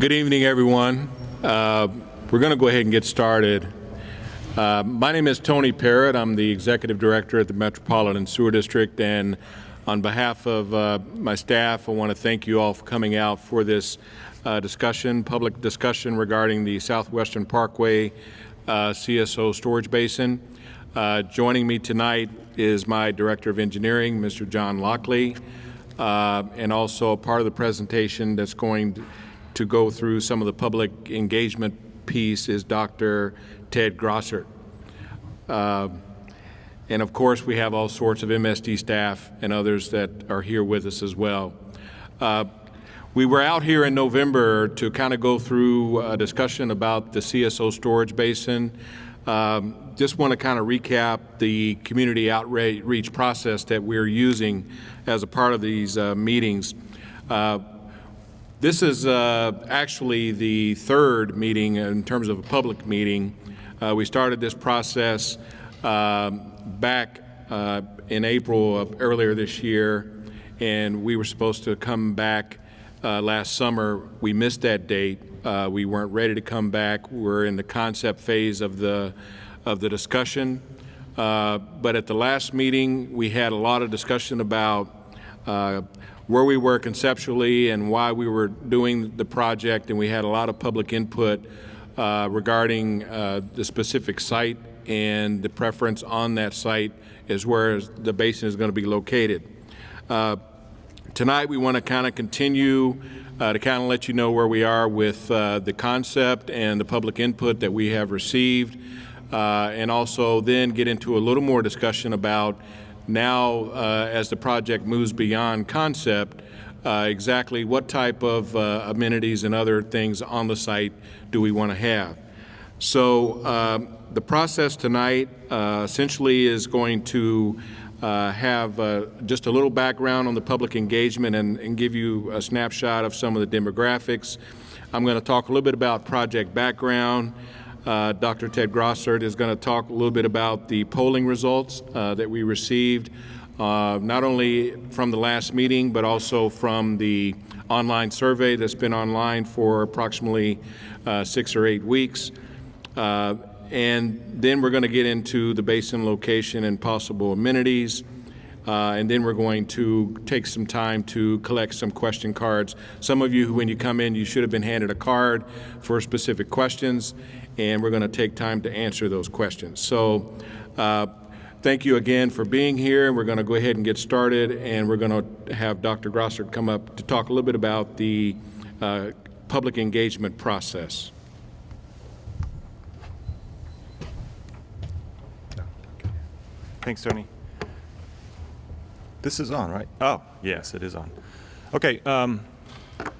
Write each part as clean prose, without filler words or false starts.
Good evening, everyone. We're going to go ahead and get started. My name is Tony Parrott. I'm the Executive Director at the Metropolitan Sewer District, and on behalf of my staff, I want to thank you all for coming out for this public discussion regarding the Southwestern Parkway CSO storage basin. Joining me tonight is my Director of Engineering, Mr. John Lockley, and also part of the presentation that's going to go through some of the public engagement piece is Dr. Ted Grossert. And of course, we have all sorts of MSD staff and others that are here with us as well. We were out here in November to kind of go through a discussion about the CSO storage basin. Just want to kind of recap the community outreach process that we're using as a part of these meetings. This is actually the third meeting in terms of a public meeting. We started this process back in April of earlier this year, and we were supposed to come back last summer. We missed that date. We weren't ready to come back. We're in the concept phase of the discussion. But at the last meeting, we had a lot of discussion about where we were conceptually and why we were doing the project, and we had a lot of public input regarding the specific site and the preference on that site as where the basin is going to be located. Tonight we want to kind of continue to kind of let you know where we are with the concept and the public input that we have received, and also then get into a little more discussion about now, as the project moves beyond concept, exactly what type of amenities and other things on the site do we want to have. So the process tonight essentially is going to have just a little background on the public engagement and give you a snapshot of some of the demographics. I'm going to talk a little bit about project background. Dr. Ted Grossert is going to talk a little bit about the polling results that we received, not only from the last meeting, but also from the online survey that's been online for approximately 6 or 8 weeks. And then we're going to get into the basin location and possible amenities. And then we're going to take some time to collect some question cards. Some of you, when you come in, you should have been handed a card for specific questions, and we're going to take time to answer those questions. So thank you again for being here. We're going to go ahead and get started, and we're going to have Dr. Grossert come up to talk a little bit about the public engagement process. Thanks, Tony. This is on, right? Oh, yes, it is on. Okay,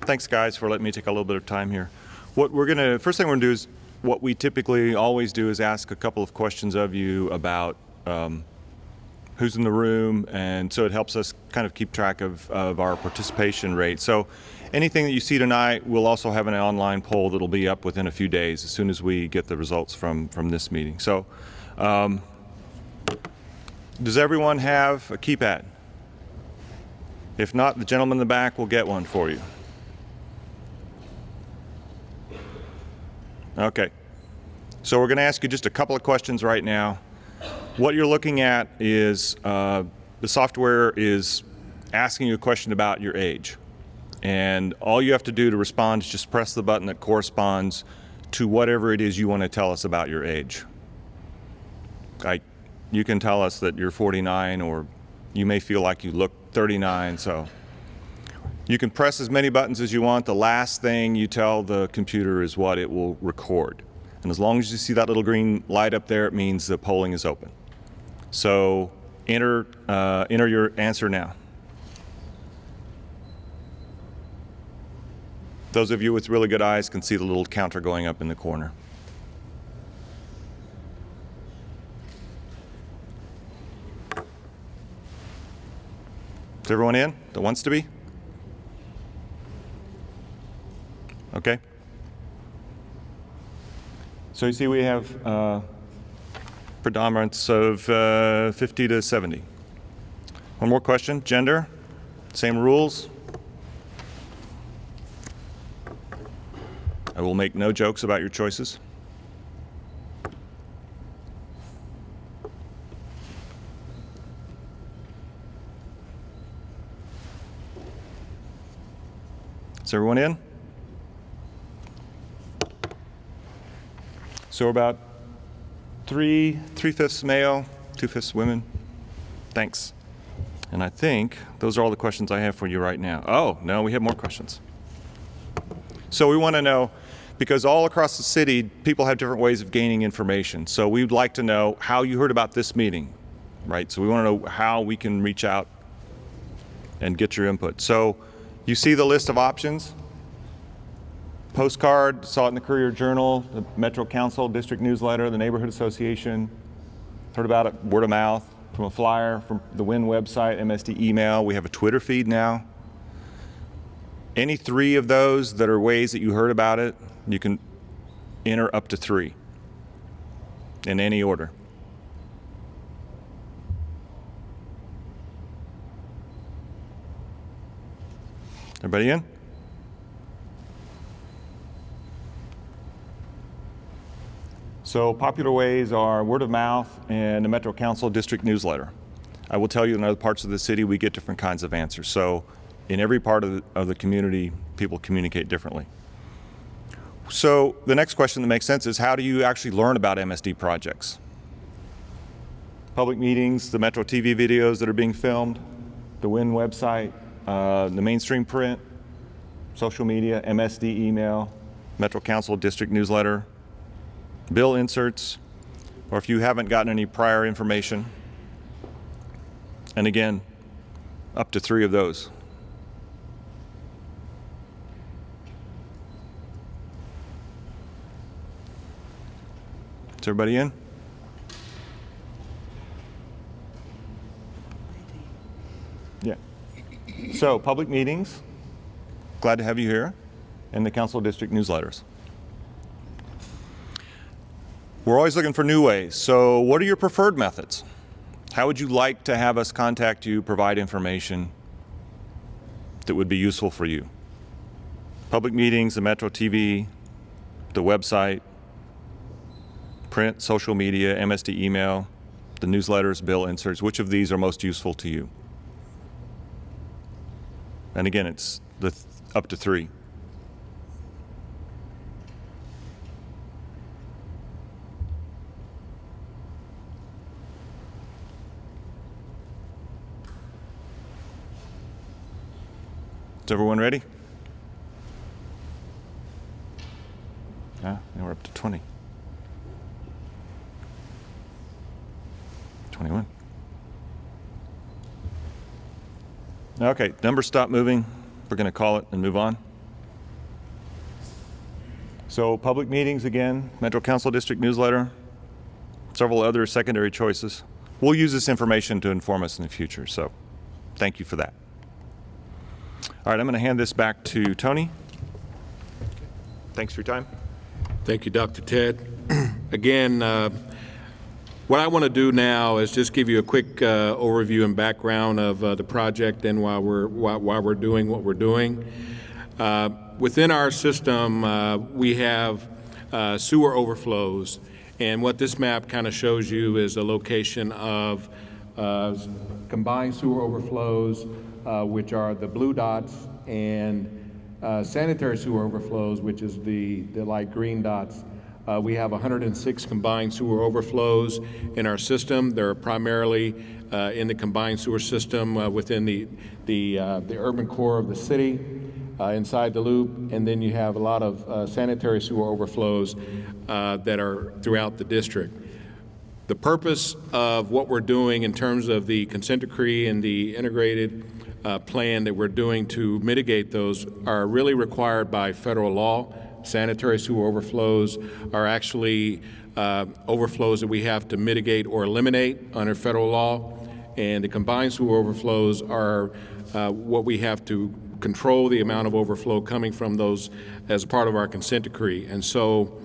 thanks guys for letting me take a little bit of time here. First thing we're gonna do is, what we typically always do is ask a couple of questions of you about who's in the room, and so it helps us kind of keep track of our participation rate. So anything that you see tonight, we'll also have an online poll that'll be up within a few days as soon as we get the results from this meeting. So does everyone have a keypad? If not, the gentleman in the back will get one for you. Okay. So we're going to ask you just a couple of questions right now. What you're looking at is the software is asking you a question about your age. And all you have to do to respond is just press the button that corresponds to whatever it is you want to tell us about your age. You can tell us that you're 49, or you may feel like you look 39, so you can press as many buttons as you want. The last thing you tell the computer is what it will record. And as long as you see that little green light up there, it means the polling is open. So enter your answer now. Those of you with really good eyes can see the little counter going up in the corner. Is everyone in that wants to be? Okay. So you see we have predominance of 50 to 70. One more question. Gender, same rules. I will make no jokes about your choices. Is everyone in? So we're about three-fifths male, 2/5 women. Thanks. And I think those are all the questions I have for you right now. Oh, no, we have more questions. So we want to know, because all across the city, people have different ways of gaining information. So we'd like to know how you heard about this meeting, right? So we want to know how we can reach out and get your input. So you see the list of options? Postcard, saw it in the Courier Journal, the Metro Council, District Newsletter, the Neighborhood Association. Heard about it word of mouth, from a flyer, from the WIN website, MSD email. We have a Twitter feed now. Any three of those that are ways that you heard about it, you can enter up to 3 in any order. Everybody in? So popular ways are word of mouth and the Metro Council District Newsletter. I will tell you in other parts of the city we get different kinds of answers. So in every part of the community, people communicate differently. So the next question that makes sense is, how do you actually learn about MSD projects? Public meetings, the Metro TV videos that are being filmed, the WIN website, the mainstream print, social media, MSD email, Metro Council District Newsletter, bill inserts, or if you haven't gotten any prior information. And again, up to 3 of those. Is everybody in? Yeah. So, public meetings, glad to have you here, and the Council District newsletters. We're always looking for new ways. So what are your preferred methods? How would you like to have us contact you, provide information that would be useful for you? Public meetings, the Metro TV, the website, print, social media, MSD email, the newsletters, bill inserts. Which of these are most useful to you? And again, it's up to 3. Is everyone ready? Now we're up to 20. 21. Okay, numbers stop moving. We're going to call it and move on. So public meetings again, Metro Council District newsletter, several other secondary choices. We'll use this information to inform us in the future, so thank you for that. All right, I'm going to hand this back to Tony. Thanks for your time. Thank you, Dr. Ted. Again, what I want to do now is just give you a quick overview and background of the project and why we're doing what we're doing. Within our system, we have sewer overflows, and what this map kind of shows you is a location of combined sewer overflows, which are the blue dots, and sanitary sewer overflows, which is the light green dots. We have 106 combined sewer overflows in our system. They're primarily in the combined sewer system within the urban core of the city, inside the loop, and then you have a lot of sanitary sewer overflows that are throughout the district. The purpose of what we're doing in terms of the consent decree and the integrated plan that we're doing to mitigate those are really required by federal law. Sanitary sewer overflows are actually overflows that we have to mitigate or eliminate under federal law, and the combined sewer overflows are what we have to control the amount of overflow coming from those as part of our consent decree. And so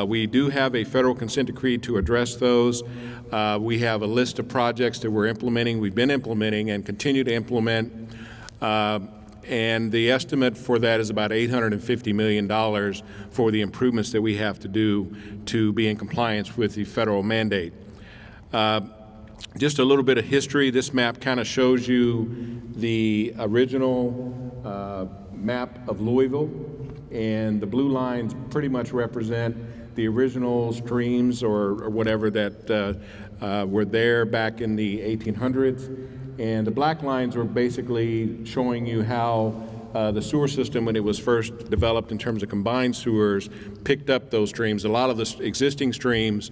we do have a federal consent decree to address those. We have a list of projects that we're implementing, we've been implementing and continue to implement And the estimate for that is about $850 million for the improvements that we have to do to be in compliance with the federal mandate. Just a little bit of history. This map kind of shows you the original map of Louisville, and the blue lines pretty much represent the original streams or whatever that were there back in the 1800s. And the black lines were basically showing you how the sewer system, when it was first developed in terms of combined sewers, picked up those streams. A lot of the existing streams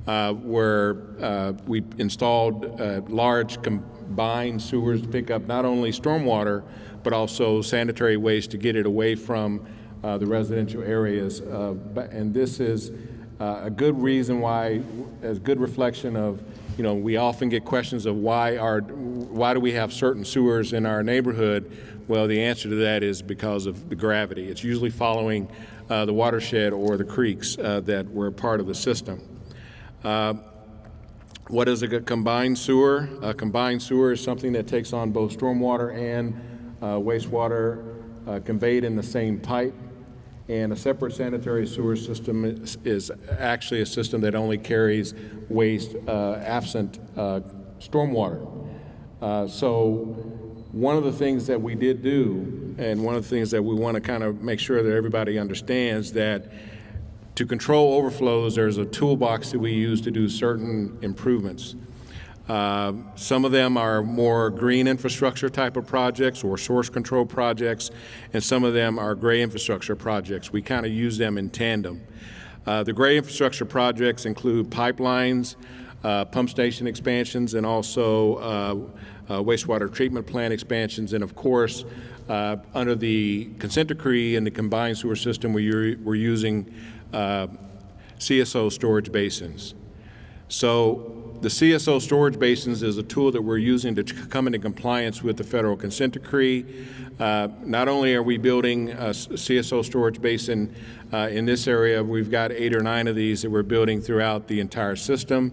we installed large combined sewers to pick up not only stormwater, but also sanitary waste to get it away from the residential areas. And this is a good reason why, a good reflection of, we often get questions of why do we have certain sewers in our neighborhood? Well, the answer to that is because of the gravity. It's usually following the watershed or the creeks that were part of the system. What is a combined sewer? A combined sewer is something that takes on both stormwater and wastewater conveyed in the same pipe. And a separate sanitary sewer system is actually a system that only carries waste absent stormwater. So one of the things that we did do, and one of the things that we want to kind of make sure that everybody understands, that to control overflows, there's a toolbox that we use to do certain improvements. Some of them are more green infrastructure type of projects or source control projects, and some of them are gray infrastructure projects. We kind of use them in tandem. The gray infrastructure projects include pipelines, pump station expansions, and also wastewater treatment plant expansions, and of course, under the consent decree and the combined sewer system, we're using CSO storage basins. So the CSO storage basins is a tool that we're using to come into compliance with the federal consent decree. Not only are we building a CSO storage basin in this area, we've got 8 or 9 of these that we're building throughout the entire system.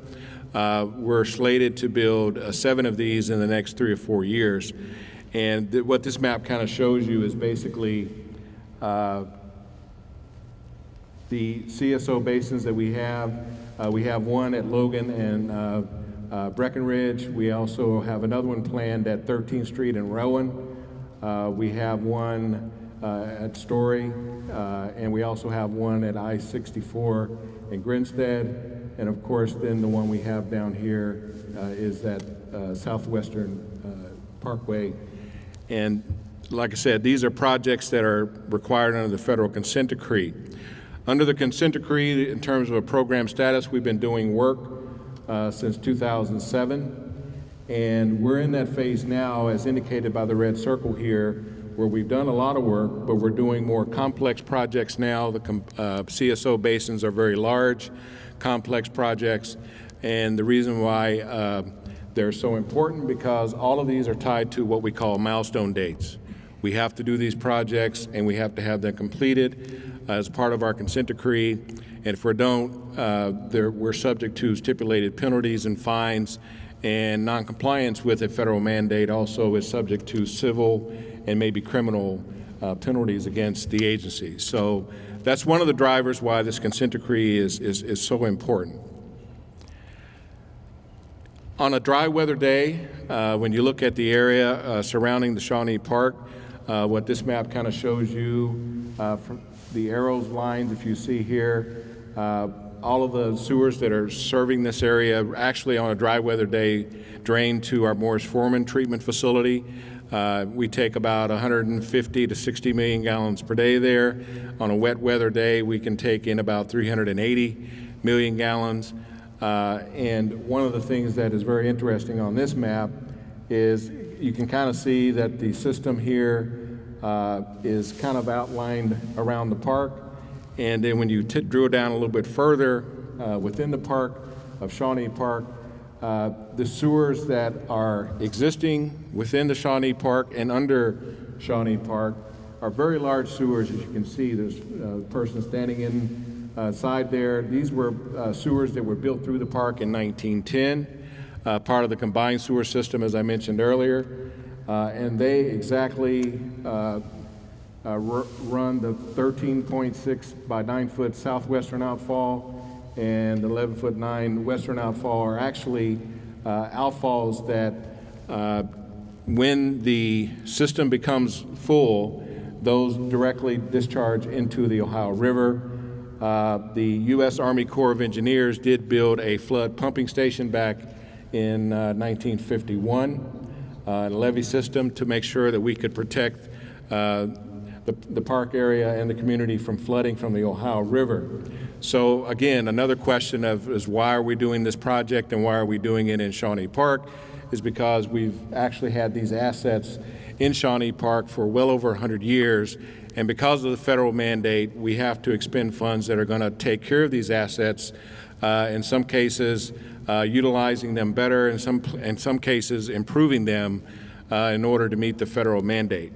We're slated to build 7 of these in the next 3 or 4 years. And what this map kind of shows you is basically the CSO basins that we have. We have one at Logan and Breckenridge. We also have another one planned at 13th Street in Rowan. We have one at Story, and we also have one at I-64 in Grinstead. And of course, then the one we have down here is at Southwestern Parkway. And like I said, these are projects that are required under the federal consent decree. Under the consent decree, in terms of a program status, we've been doing work since 2007, and we're in that phase now, as indicated by the red circle here, where we've done a lot of work, but we're doing more complex projects now. The CSO basins are very large, complex projects, and the reason why they're so important, because all of these are tied to what we call milestone dates. We have to do these projects, and we have to have them completed as part of our consent decree. And if we don't, we're subject to stipulated penalties and fines, and noncompliance with a federal mandate also is subject to civil and maybe criminal penalties against the agency. So that's one of the drivers why this consent decree is so important. On a dry weather day, when you look at the area surrounding the Shawnee Park, what this map kind of shows you from the arrows lines, if you see here, all of the sewers that are serving this area actually on a dry weather day drain to our Morris Foreman treatment facility. We take about 150 to 60 million gallons per day there. On a wet weather day, we can take in about 380 million gallons. And one of the things that is very interesting on this map is you can kind of see that the system here is kind of outlined around the park. And then when you drill down a little bit further within the park of Shawnee Park, the sewers that are existing within the Shawnee Park and under Shawnee Park are very large sewers. As you can see, there's a person standing inside there. These were sewers that were built through the park in 1910, part of the combined sewer system, as I mentioned earlier. and they exactly run the 13.6 by 9 foot southwestern outfall and 11 foot 9 western outfall are actually outfalls that when the system becomes full, those directly discharge into the Ohio River. The U.S. Army Corps of Engineers did build a flood pumping station back in 1951, a levee system to make sure that we could protect the park area and the community from flooding from the Ohio River. So again, another question is why are we doing this project and why are we doing it in Shawnee Park is because we've actually had these assets in Shawnee Park for well over 100 years, and because of the federal mandate, we have to expend funds that are going to take care of these assets, in some cases utilizing them better, in some cases improving them in order to meet the federal mandate.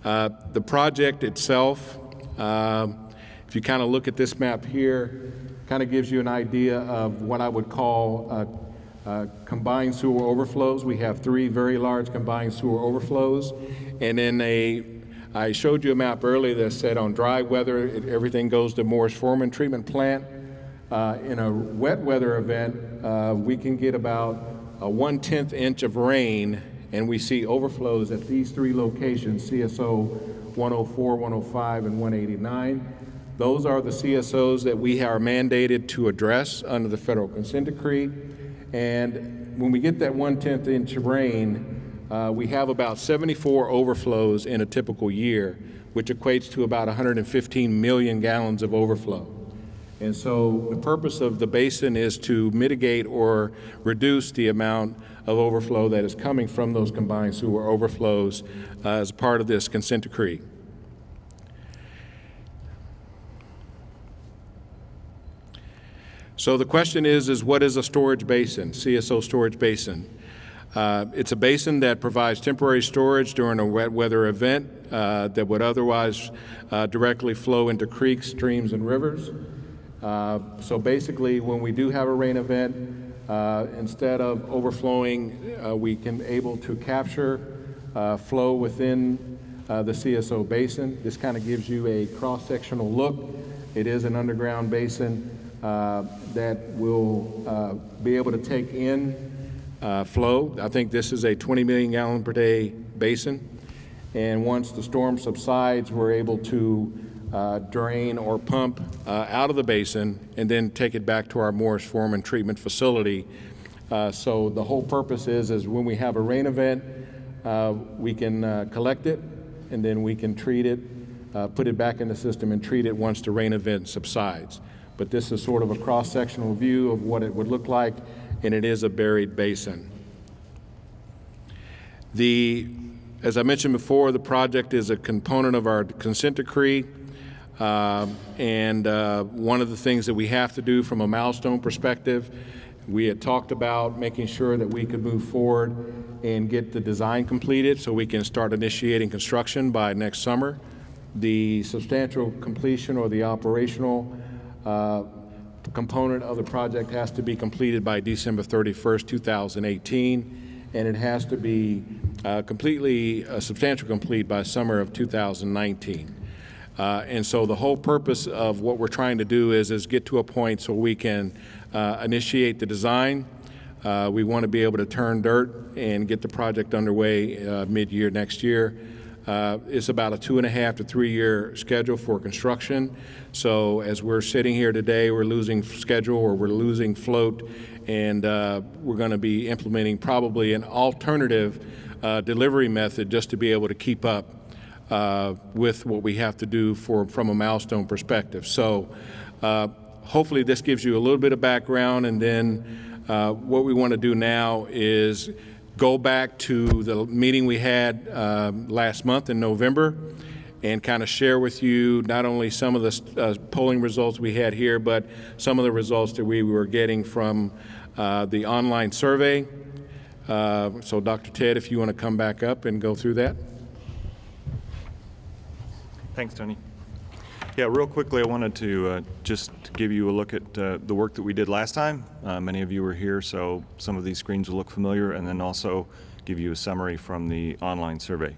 The project itself, if you kind of look at this map here, kind of gives you an idea of what I would call combined sewer overflows. We have 3 very large combined sewer overflows, and then I showed you a map earlier that said on dry weather everything goes to Morris Foreman treatment plant. In a wet weather event, we can get about a 1/10 inch of rain, and we see overflows at these 3 locations: CSO 104, 105, and 189. Those are the CSOs that we are mandated to address under the federal consent decree. And when we get that 1/10 inch of rain, we have about 74 overflows in a typical year, which equates to about 115 million gallons of overflow. And so the purpose of the basin is to mitigate or reduce the amount of overflow that is coming from those combined sewer overflows as part of this consent decree. So the question is what is a storage basin, CSO storage basin? It's a basin that provides temporary storage during a wet weather event that would otherwise directly flow into creeks, streams, and rivers. So basically, when we do have a rain event, instead of overflowing, we can able to capture flow within the CSO basin. This kind of gives you a cross-sectional look. It is an underground basin that will be able to take in flow. I think this is a 20 million gallon per day basin. And once the storm subsides, we're able to drain or pump out of the basin and then take it back to our Morris Foreman treatment facility. So the whole purpose is when we have a rain event, we can collect it and then we can treat it, put it back in the system and treat it once the rain event subsides. But this is sort of a cross-sectional view of what it would look like, and it is a buried basin. As I mentioned before, the project is a component of our consent decree, and one of the things that we have to do from a milestone perspective, we had talked about making sure that we could move forward and get the design completed so we can start initiating construction by next summer. The substantial completion or the operational component of the project has to be completed by December 31st, 2018, and it has to be substantially complete by summer of 2019. And so the whole purpose of what we're trying to do is get to a point so we can initiate the design. We want to be able to turn dirt and get the project underway mid-year next year. It's about a 2.5 to 3 year schedule for construction. So as we're sitting here today, we're losing schedule or we're losing float, and we're going to be implementing probably an alternative delivery method just to be able to keep up with what we have to do from a milestone perspective. So hopefully this gives you a little bit of background, and then what we want to do now is go back to the meeting we had last month in November and kind of share with you not only some of the polling results we had here, but some of the results that we were getting from the online survey. So Dr. Ted, if you want to come back up and go through that. Thanks, Tony. Yeah, real quickly, I wanted to just give you a look at the work that we did last time. Many of you were here, so some of these screens will look familiar, and then also give you a summary from the online survey.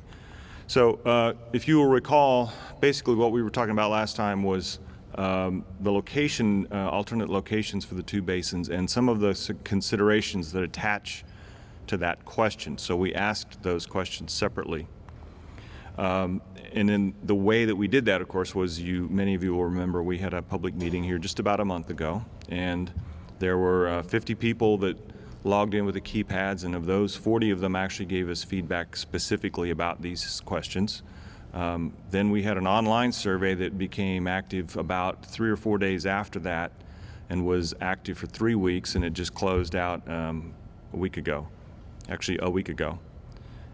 So if you will recall, basically what we were talking about last time was the location, alternate locations for the two basins, and some of the considerations that attach to that question. So we asked those questions separately. And then the way that we did that, of course, was many of you will remember we had a public meeting here just about a month ago, and there were 50 people that logged in with the keypads, and of those, 40 of them actually gave us feedback specifically about these questions. Then we had an online survey that became active about 3 or 4 days after that and was active for 3 weeks, and it just closed out a week ago.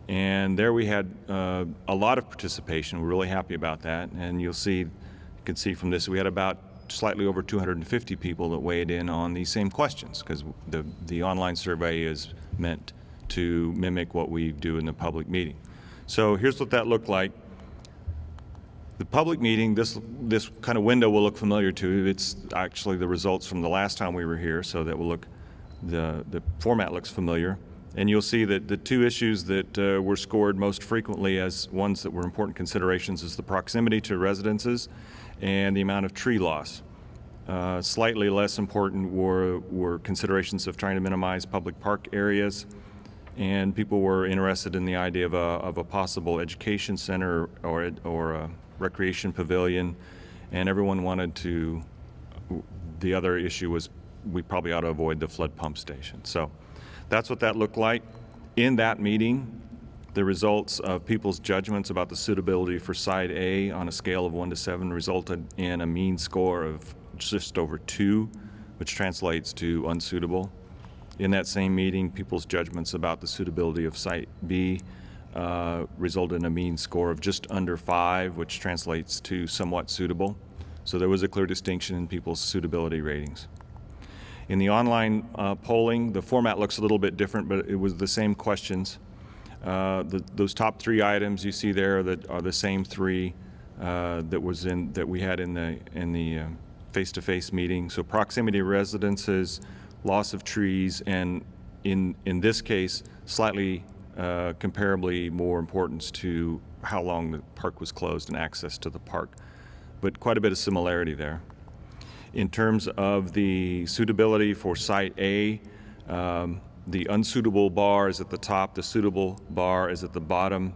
And there we had a lot of participation. We're really happy about that. And you can see from this, we had about slightly over 250 people that weighed in on these same questions, because the online survey is meant to mimic what we do in the public meeting. So here's what that looked like. The public meeting, this kind of window will look familiar to you. It's actually the results from the last time we were here, so that will look, the format looks familiar. And you'll see that the two issues that were scored most frequently as ones that were important considerations is the proximity to residences and the amount of tree loss. Slightly less important were considerations of trying to minimize public park areas, and people were interested in the idea of a possible education center or a recreation pavilion, and everyone wanted to, the other issue was we probably ought to avoid the flood pump station. So that's what that looked like. In that meeting, the results of people's judgments about the suitability for Site A on a scale of 1 to 7 resulted in a mean score of just over 2, which translates to unsuitable. In that same meeting, people's judgments about the suitability of Site B resulted in a mean score of just under 5, which translates to somewhat suitable. So there was a clear distinction in people's suitability ratings. In the online polling, the format looks a little bit different, but it was the same questions. Those top 3 items you see there that are the same 3 that we had in the face-to-face meeting. So proximity to residences, loss of trees, and in this case, slightly comparably more importance to how long the park was closed and access to the park, but quite a bit of similarity there. In terms of the suitability for Site A, the unsuitable bar is at the top, the suitable bar is at the bottom.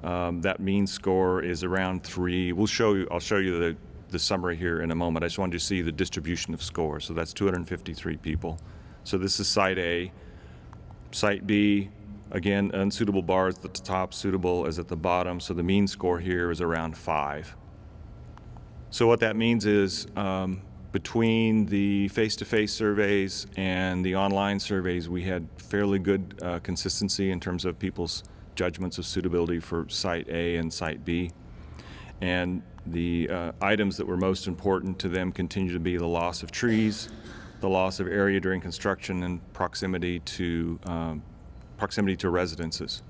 That mean score is around 3. I'll show you the summary here in a moment. I just wanted you to see the distribution of scores. So that's 253 people. So this is Site A. Site B, again, unsuitable bar is at the top, suitable is at the bottom. So the mean score here is around 5. So what that means is between the face-to-face surveys and the online surveys, we had fairly good consistency in terms of people's judgments of suitability for Site A and Site B. And the items that were most important to them continue to be the loss of trees, the loss of area during construction, and proximity to residences.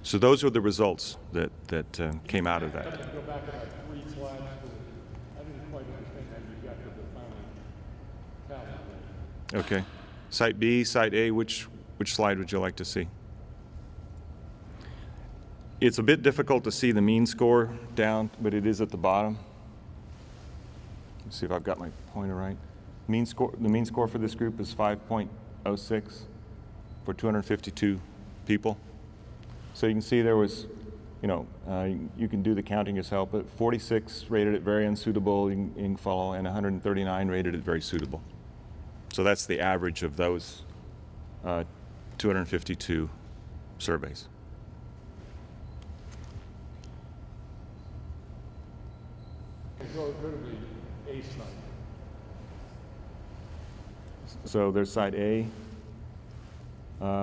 So those are the results that came out of that. Go back about 3 slides. I didn't quite understand how you got to the final tally. Okay. Site B, Site A, which slide would you like to see? It's a bit difficult to see the mean score down, but it is at the bottom. Let's see if I've got my pointer right. The mean score for this group is 5.06 for 252 people. So you can see there was, you can do the counting yourself, but 46 rated it very unsuitable, you can follow, and 139 rated it very suitable. So that's the average of those 252 surveys. Go to the A slide. So there's Site A.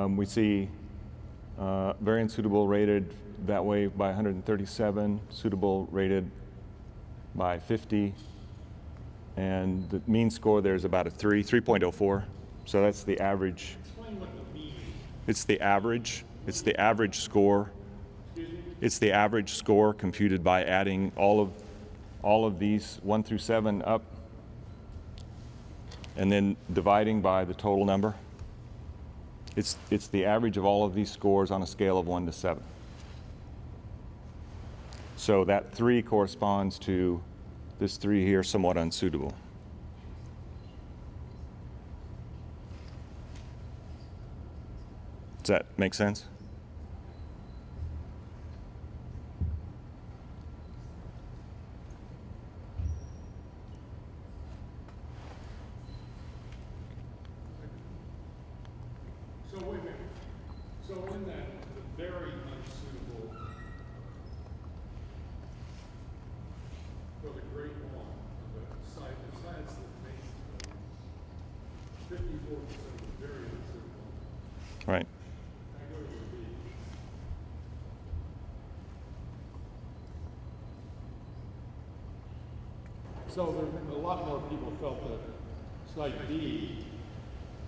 We see very unsuitable rated that way by 137, suitable rated by 50, and the mean score there is about a 3.04. So that's the average. Explain what the mean is. It's the average. It's the average score. It's the average score computed by adding all of all of these 1 through 7 up and then dividing by the total number. It's the average of all of these scores on a scale of 1 to 7. So that 3 corresponds to this 3 here, somewhat unsuitable. Does that make sense? So wait a minute. So in that, the very unsuitable for the grade one, the site besides the main building, 54% is very unsuitable. Right. I go to the B. So there, a lot more people felt that site B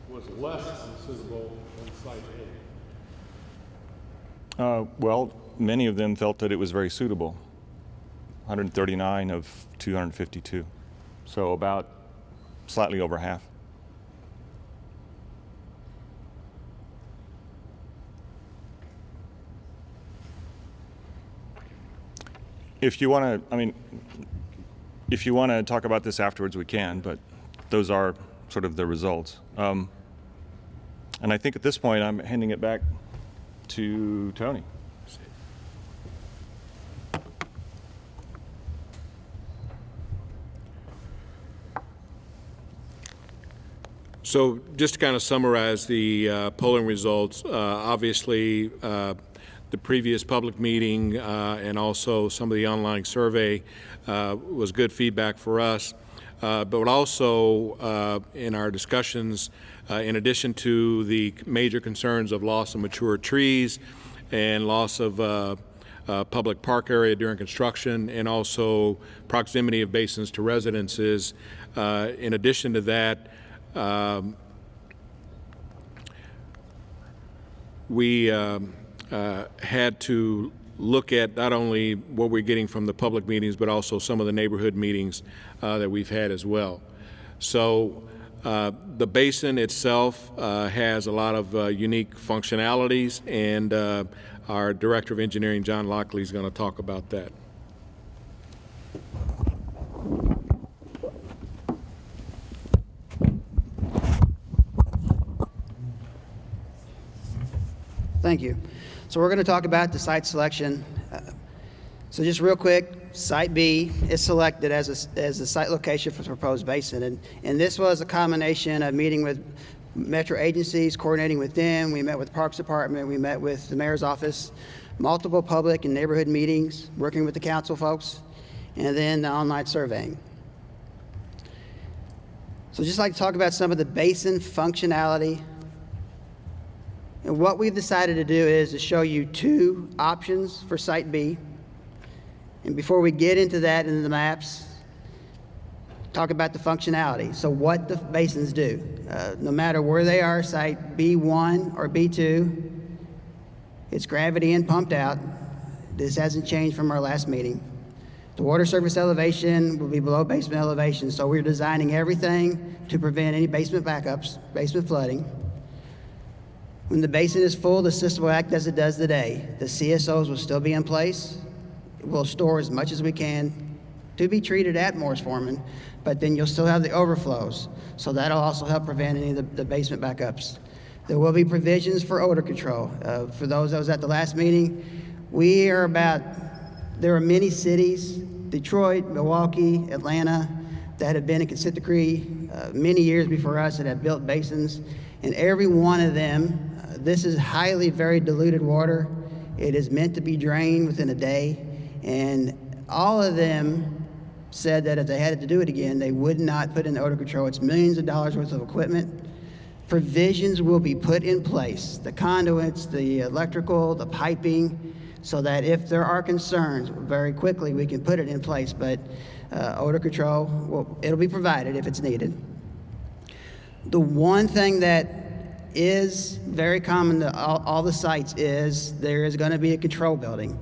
was less unsuitable than site A. Well, many of them felt that it was very suitable. 139 of 252. So about slightly over half. If you want to, I mean, if you want to talk about this afterwards, we can, but those are sort of the results. And I think at this point, I'm handing it back to Tony. So just to kind of summarize the polling results, obviously the previous public meeting and also some of the online survey was good feedback for us. But also in our discussions, in addition to the major concerns of loss of mature trees and loss of public park area during construction, and also proximity of basins to residences, in addition to that, we had to look at not only what we're getting from the public meetings, but also some of the neighborhood meetings that we've had as well. So the basin itself has a lot of unique functionalities, and our Director of Engineering, John Lockley, is going to talk about that. Thank you. So we're going to talk about the site selection. So just real quick, Site B is selected as a site location for the proposed basin. And this was a combination of meeting with metro agencies, coordinating with them. We met with the Parks Department. We met with the Mayor's Office, multiple public and neighborhood meetings, working with the council folks, and then the online surveying. So just like to talk about some of the basin functionality. And what we've decided to do is to show you 2 options for Site B. And before we get into that, into the maps, talk about the functionality. So what the basins do. No matter where they are, Site B1 or B2, it's gravity in, pumped out. This hasn't changed from our last meeting. The water surface elevation will be below basement elevation, so we're designing everything to prevent any basement backups, basement flooding. When the basin is full, the system will act as it does today. The CSOs will still be in place. We'll store as much as we can to be treated at Morris Foreman, but then you'll still have the overflows. So that'll also help prevent any of the basement backups. There will be provisions for odor control. For those that was at the last meeting, there are many cities, Detroit, Milwaukee, Atlanta, that have been in consent decree many years before us that have built basins. And every one of them, this is highly, very diluted water. It is meant to be drained within a day. And all of them said that if they had to do it again, they would not put in odor control. It's millions of dollars worth of equipment. Provisions will be put in place, the conduits, the electrical, the piping, so that if there are concerns, very quickly we can put it in place. But odor control, well, it'll be provided if it's needed. The one thing that is very common to all the sites is there is going to be a control building.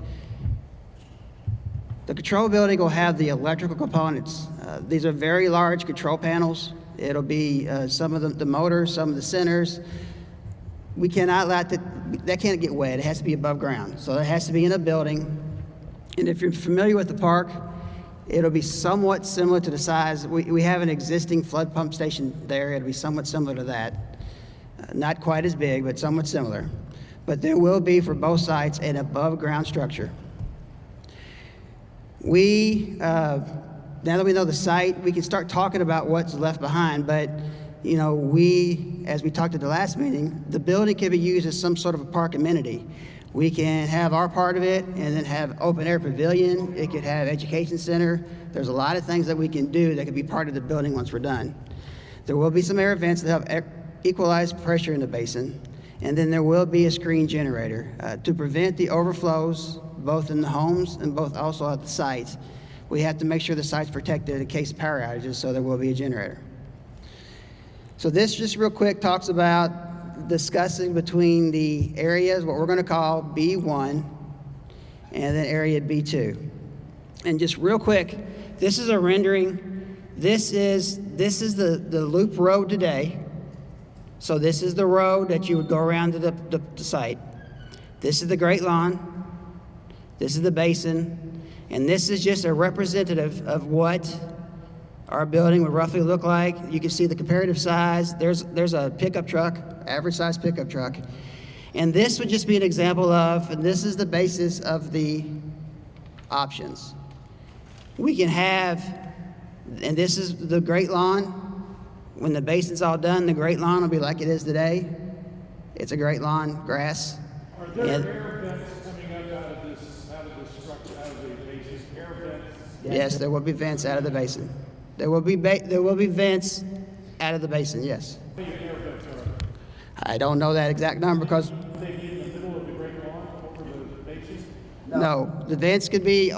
The control building will have the electrical components. These are very large control panels. It'll be some of the motors, some of the centers. We cannot let that can't get wet. It has to be above ground. So it has to be in a building. And if you're familiar with the park, it'll be somewhat similar to the size. We have an existing flood pump station there. It'll be somewhat similar to that. Not quite as big, but somewhat similar. But there will be, for both sites, an above-ground structure. Now that we know the site, we can start talking about what's left behind, but you know, as we talked at the last meeting, the building can be used as some sort of a park amenity. We can have our part of it and then have open air pavilion. It could have education center. There's a lot of things that we can do that could be part of the building once we're done. There will be some air vents that help equalize pressure in the basin, and then there will be a screen generator to prevent the overflows, both in the homes and both also at the sites. We have to make sure the site's protected in case of power outages, so there will be a generator. So this just real quick talks about discussing between the areas, what we're going to call B1, and then area B2. And just real quick, this is a rendering. This is the loop road today. So this is the road that you would go around to the site. This is the Great Lawn. This is the basin. And this is just a representative of what our building would roughly look like. You can see the comparative size. There's a pickup truck, average size pickup truck. And this would just be an example of, and this is the basis of the options. We can have, and this is the Great Lawn. When the basin's all done, the Great Lawn will be like it is today. It's a Great Lawn, grass. Are there air vents coming up out of this structure, out of the basin? Air vents? Yes, there will be vents out of the basin. There will be vents out of the basin, yes. How many air vents are there? I don't know that exact number because, They be in the middle of the Great Lawn over the basin? no, the vents could be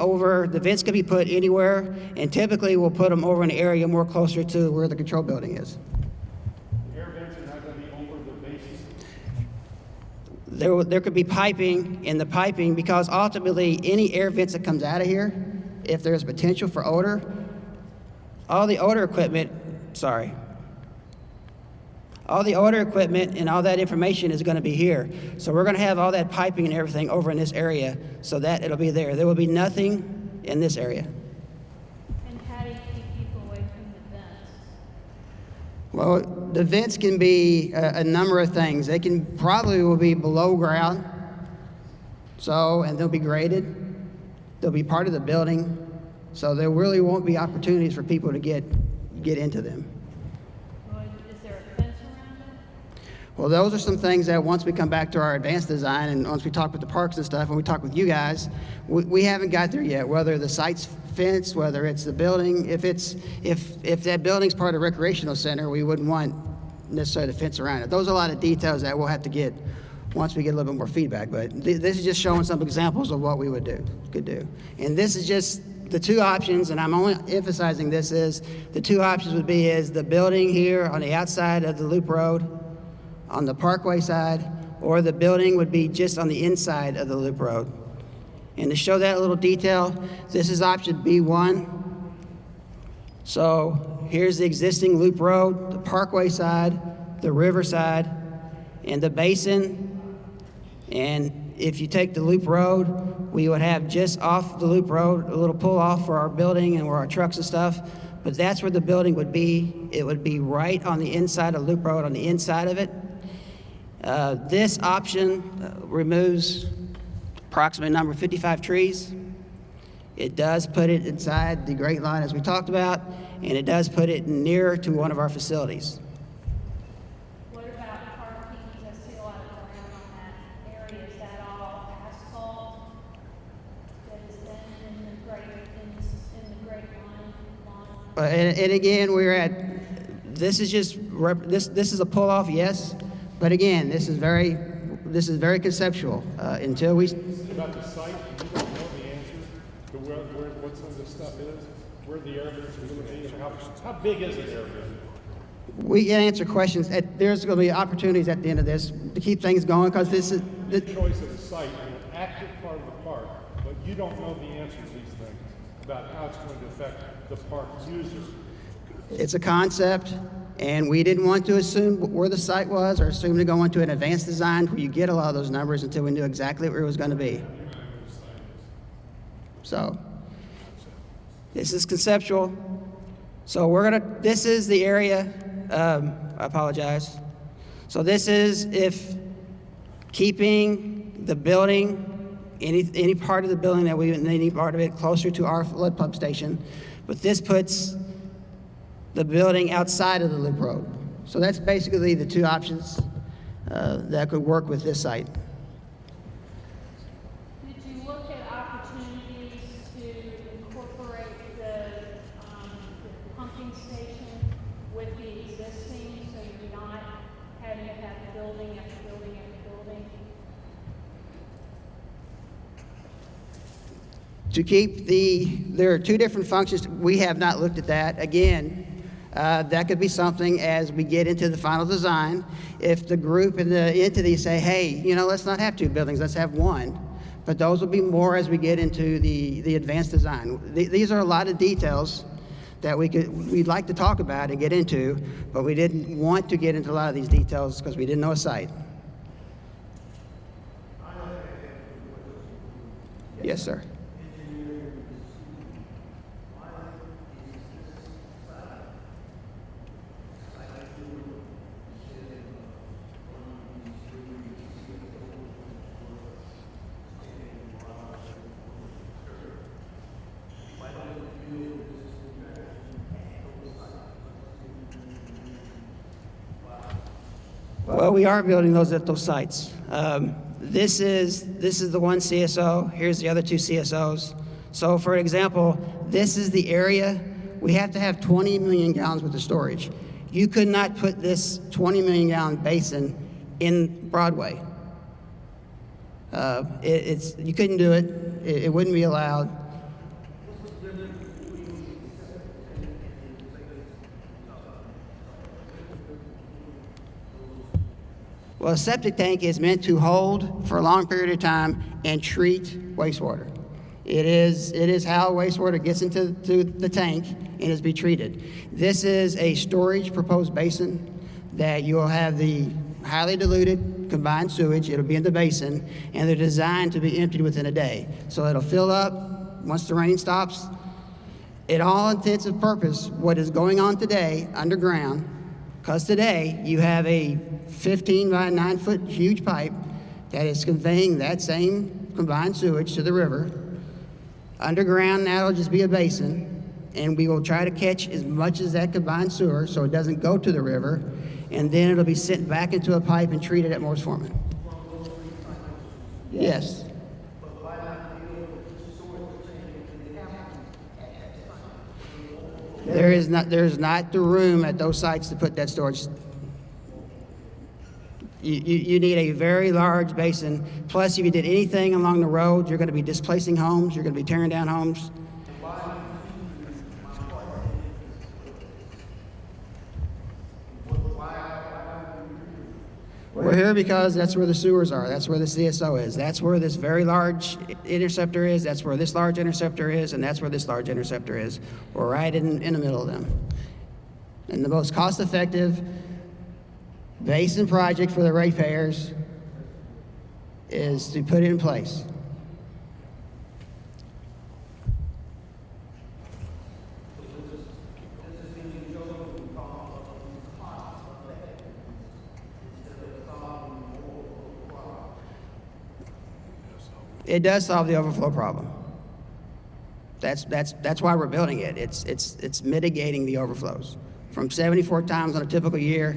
put anywhere, and typically we'll put them over an area more closer to where the control building is. Air vents are not going to be over the basin? There could be piping, and the piping, because ultimately any air vents that comes out of here, if there's potential for odor, all the odor equipment and all that information is going to be here. So we're going to have all that piping and everything over in this area so that it'll be there. There will be nothing in this area. And how do you keep people away from the vents? Well, the vents can be a number of things. They will be below ground. And they'll be graded. They'll be part of the building. So there really won't be opportunities for people to get into them. Well, is there a fence around it? Well, those are some things that once we come back to our advanced design and once we talk with the parks and stuff and we talk with you guys, we haven't got there yet, whether the site's fenced, whether it's the building. If that building's part of the recreational center, we wouldn't want necessarily the fence around it. Those are a lot of details that we'll have to get once we get a little bit more feedback. But this is just showing some examples of what we could do. And this is just the two options, and I'm only emphasizing this is the two options would be is the building here on the outside of the loop road on the parkway side, or the building would be just on the inside of the loop road. And to show that a little detail, this is option B1. So here's the existing loop road, the parkway side, the river side, and the basin. And if you take the loop road, we would have just off the loop road a little pull off for our building and where our trucks and stuff. But that's where the building would be. It would be right on the inside of loop road, on the inside of it. This option removes approximately number 55 trees. It does put it inside the Great Lawn as we talked about, and it does put it nearer to one of our facilities. What about parking? I see a lot of ground on that area. Is that all asphalt that is then in the Great Lawn? And again, this is a pull off, yes, but again, this is very conceptual until we. About the site, you don't know the answer to what some of this stuff is, where the air vents are going to be, and how big is an air vent? We can answer questions. There's going to be opportunities at the end of this to keep things going because this is. The choice of the site in an active part of the park, but you don't know the answer to these things. about how it's going to affect the park user. It's a concept, and we didn't want to assume where the site was or assume to go into an advanced design where you get a lot of those numbers until we knew exactly where it was going to be. So, this is conceptual. So this is the area, I apologize. So this is if keeping the building, any part of the building that any part of it closer to our flood pump station, but this puts the building outside of the loop road. So that's basically the two options that could work with this site. Did you look at opportunities to incorporate the pumping station with the existing, so you're not having to have building after building after building? There are two different functions. We have not looked at that. Again, that could be something as we get into the final design. If the group and the entity say, hey, let's not have two buildings, let's have one. But those will be more as we get into the advanced design. These are a lot of details that we'd like to talk about and get into, but we didn't want to get into a lot of these details because we didn't know a site. Yes, sir. Well, we are building those at those sites. This is the one CSO. Here's the other two CSOs. So, for example, this is the area. We have to have 20 million gallons worth of storage. You could not put this 20 million gallon basin in Broadway. You couldn't do it. It wouldn't be allowed. Well, a septic tank is meant to hold for a long period of time and treat wastewater. It is how wastewater gets into the tank and is be treated. This is a storage proposed basin that you'll have the highly diluted combined sewage. It'll be in the basin, and they're designed to be emptied within a day. So it'll fill up once the rain stops. In all intents and purpose, what is going on today underground, because today you have a 15 by 9 foot huge pipe that is conveying that same combined sewage to the river. Underground now it'll just be a basin, and we will try to catch as much as that combined sewer so it doesn't go to the river, and then it'll be sent back into a pipe and treated at Morris Foreman. Yes. There is not the room at those sites to put that storage. You need a very large basin. Plus, if you did anything along the road, you're going to be displacing homes. You're going to be tearing down homes. We're here because that's where the sewers are. That's where the CSO is. That's where this very large interceptor is. That's where this large interceptor is. And that's where this large interceptor is. We're right in the middle of them. And the most cost-effective basin project for the ratepayers is to put it in place. It does solve the overflow problem. That's why we're building it. It's mitigating the overflows from 74 times on a typical year.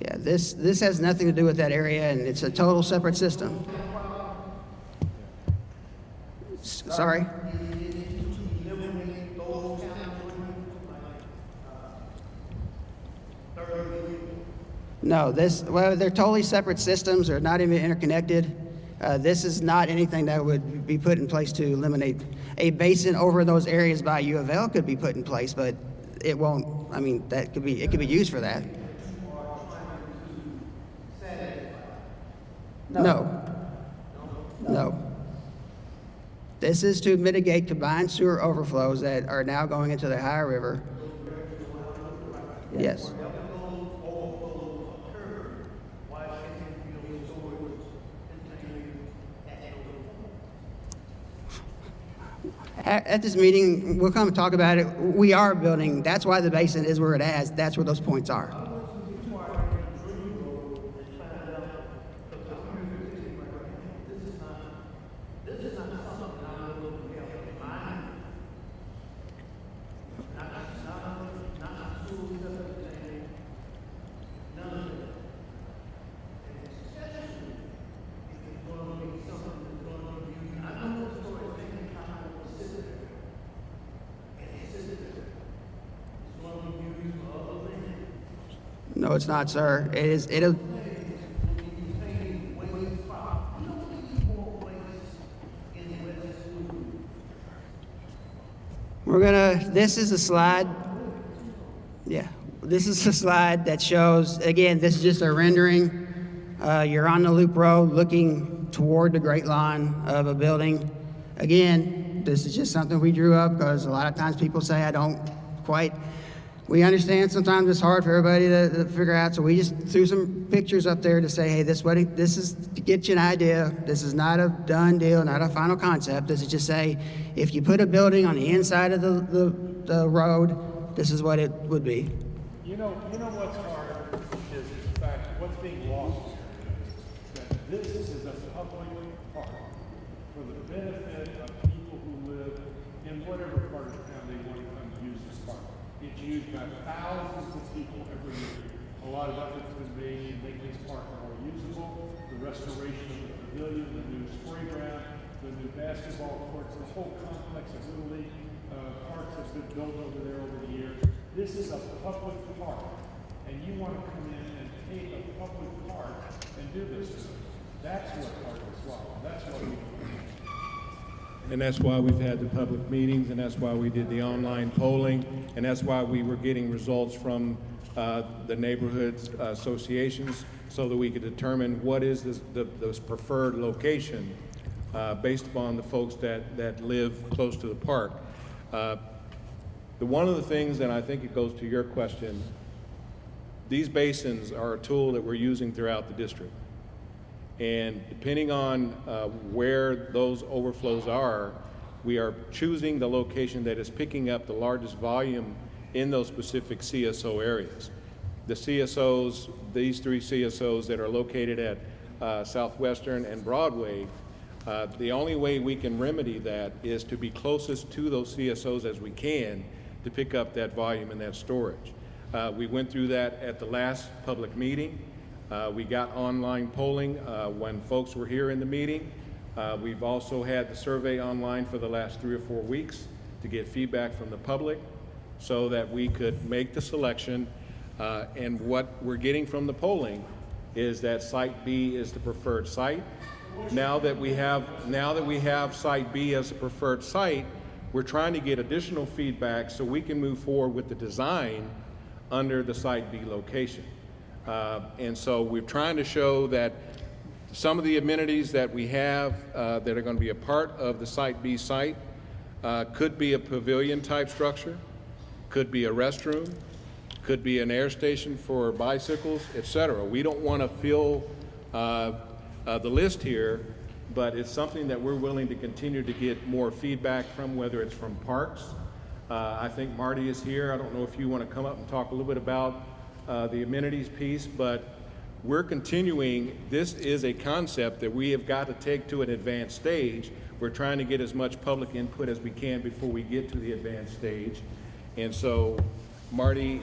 Yeah, this has nothing to do with that area, and it's a total separate system. Sorry. No, they're totally separate systems. They're not even interconnected. This is not anything that would be put in place to eliminate a basin over those areas by U of L could be put in place, but it won't I mean, it could be used for that. No. No. This is to mitigate combined sewer overflows that are now going into the Ohio River. Yes. At this meeting, we'll come and talk about it. We are building, that's why the basin is where it is. That's where those points are. No, it's not, sir. It is. This is a slide. Yeah, this is a slide that shows, again, this is just a rendering. You're on the loop road looking toward the Great Lawn of a building. Again, this is just something we drew up because a lot of times people say I don't quite. We understand sometimes it's hard for everybody to figure out, so we just threw some pictures up there to say, hey, this is to get you an idea. This is not a done deal, not a final concept. This is just say, if you put a building on the inside of the road, this is what it would be. You know what's hard is the fact what's being lost is that this is a public park for the benefit of people who live in whatever part of town they want to come use this park. It's used by thousands of people every year. A lot of effort's been made to make this park more usable. The restoration of the pavilion, the new spray ground, the new basketball courts, the whole complex of Little League parks that's been built over there over the years. This is a public park, and you want to come in and take a public park and do this to it. That's what Park is swallowed. That's what we do. And that's why we've had the public meetings, and that's why we did the online polling, and that's why we were getting results from the neighborhood associations so that we could determine what is the preferred location based upon the folks that live close to the park. One of the things, and I think it goes to your question, these basins are a tool that we're using throughout the district. And depending on where those overflows are, we are choosing the location that is picking up the largest volume in those specific CSO areas. The CSOs, these three CSOs that are located at Southwestern and Broadway, the only way we can remedy that is to be closest to those CSOs as we can to pick up that volume and that storage. We went through that at the last public meeting. We got online polling when folks were here in the meeting. We've also had the survey online for the last 3 or 4 weeks to get feedback from the public so that we could make the selection. And what we're getting from the polling is that Site B is the preferred site. Now that we have Site B as a preferred site, we're trying to get additional feedback so we can move forward with the design under the Site B location. And so we're trying to show that some of the amenities that we have that are going to be a part of the Site B site could be a pavilion type structure, could be a restroom, could be an air station for bicycles, etc. We don't want to fill the list here, but it's something that we're willing to continue to get more feedback from, whether it's from parks. I think Marty is here. I don't know if you want to come up and talk a little bit about the amenities piece, but we're continuing. This is a concept that we have got to take to an advanced stage. We're trying to get as much public input as we can before we get to the advanced stage. And so, Marty,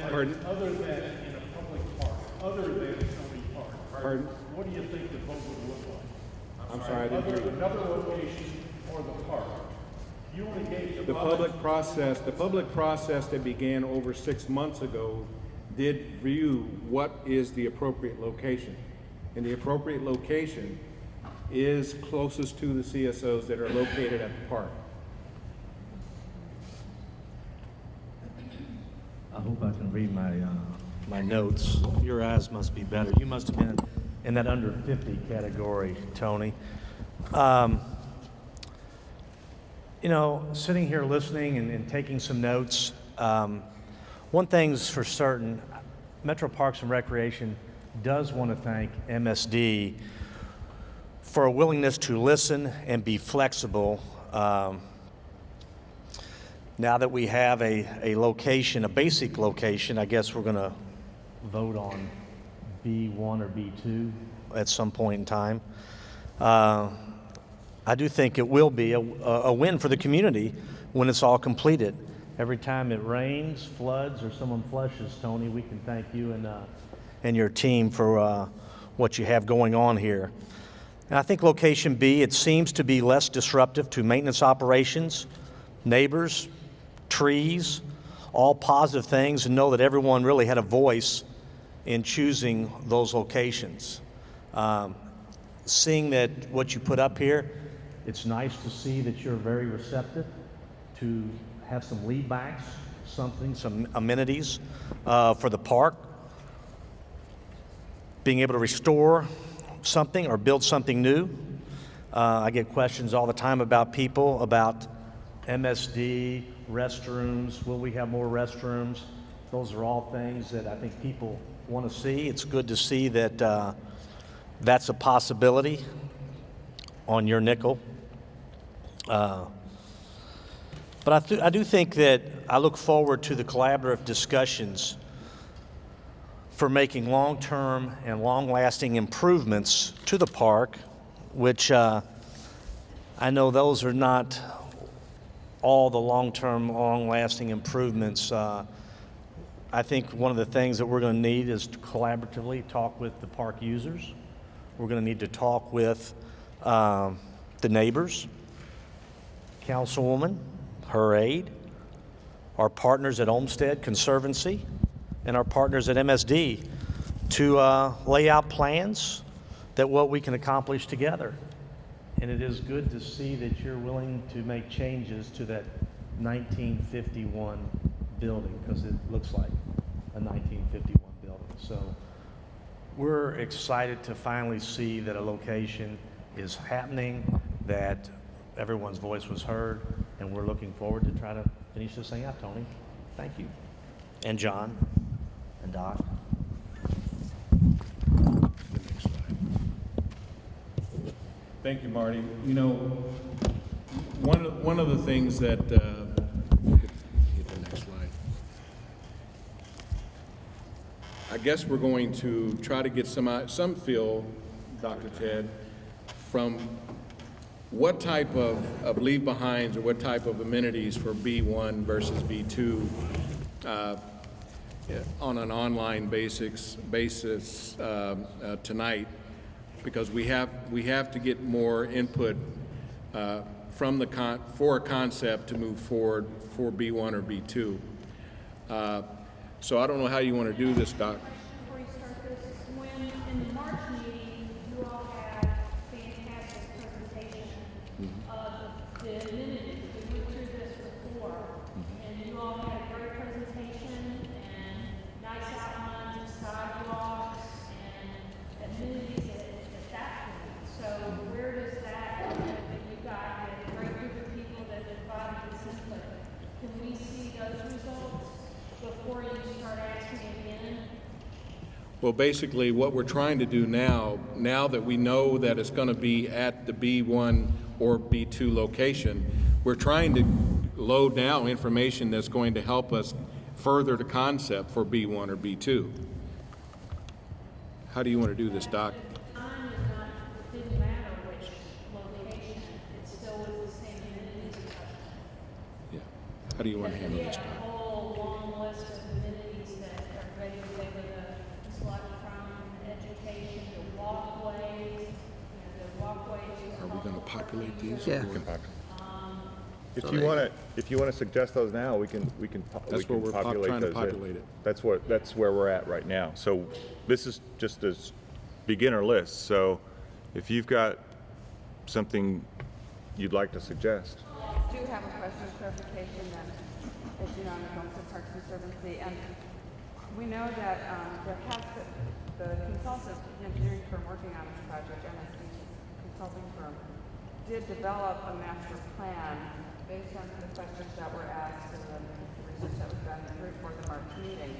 pardon? Other than in a public park, other than Tony Park, Pardon? what do you think the vote would look like? I'm sorry, I didn't hear you. Another location or the park? You want to gauge The public process that began over 6 months ago did view what is the appropriate location. And the appropriate location is closest to the CSOs that are located at the park. hope I can read my notes. Your eyes must be better. You must have been in that under 50 category, Tony. You know, sitting here listening and taking some notes, one thing's for certain, Metro Parks and Recreation does want to thank MSD for a willingness to listen and be flexible. Now that we have a location, a basic location, I guess we're going to vote on B1 or B2 at some point in time. I do think it will be a win for the community when it's all completed. Every time it rains, floods, or someone flushes, Tony, we can thank you and your team for what you have going on here. And I think location B, it seems to be less disruptive to maintenance operations, neighbors, trees, all positive things, and know that everyone really had a voice in choosing those locations. Seeing that what you put up here, it's nice to see that you're very receptive to have some lead backs, some amenities for the park. Being able to restore something or build something new. I get questions all the time about people, about MSD, restrooms, will we have more restrooms? Those are all things that I think people want to see. It's good to see that that's a possibility on your nickel. But I do think that I look forward to the collaborative discussions for making long-term and long-lasting improvements to the park, which I know those are not all the long-term, long-lasting improvements. I think one of the things that we're going to need is to collaboratively talk with the park users. We're going to need to talk with the neighbors, Councilwoman, her aide, our partners at Olmsted Conservancy, and our partners at MSD to lay out plans that what we can accomplish together. And it is good to see that you're willing to make changes to that 1951 building, because it looks like a 1951 building. So we're excited to finally see that a location is happening, that everyone's voice was heard, and we're looking forward to try to finish this thing out, Tony. Thank you. And John and Doc. Thank you, Marty. You know, one of the things that, hit the next slide. I guess we're going to try to get some feel, Dr. Ted, from what type of leave-behinds or what type of amenities for B1 versus B2 on an online basis tonight, because we have to get more input from for a concept to move forward for B1 or B2. So I don't know how you want to do this, Doc. Before you start this, when in the March meeting, you all had fantastic presentation of the amenities. We went through this before, and you all had a great presentation and nice outlines of sidewalks and amenities at that point. So where does that you got a great group of people that provided this input? Can we see those results before you start asking again? Well, basically, what we're trying to do now that we know that it's going to be at the B1 or B2 location, we're trying to load now information that's going to help us further the concept for B1 or B2. How do you want to do this, Doc? Time is not, it didn't matter which location, it still was the same amenities. Yeah. How do you want to handle this, We Doc? had a whole long list of amenities that everybody was able to select from, education, the walkways, the walkways. Are we going to populate these? Yeah. If you want to suggest those now, we can That's where we're trying to those in. populate it. That's where we're at right now. So this is just a beginner list. So if you've got something you'd like to suggest. I do have a question of clarification then. as you know, in the Homestead Park Conservancy, and we know that the consultant, the engineering firm working on this project, MSD consulting firm, did develop a master plan based on the questions that were asked in the research that was done before the March meeting.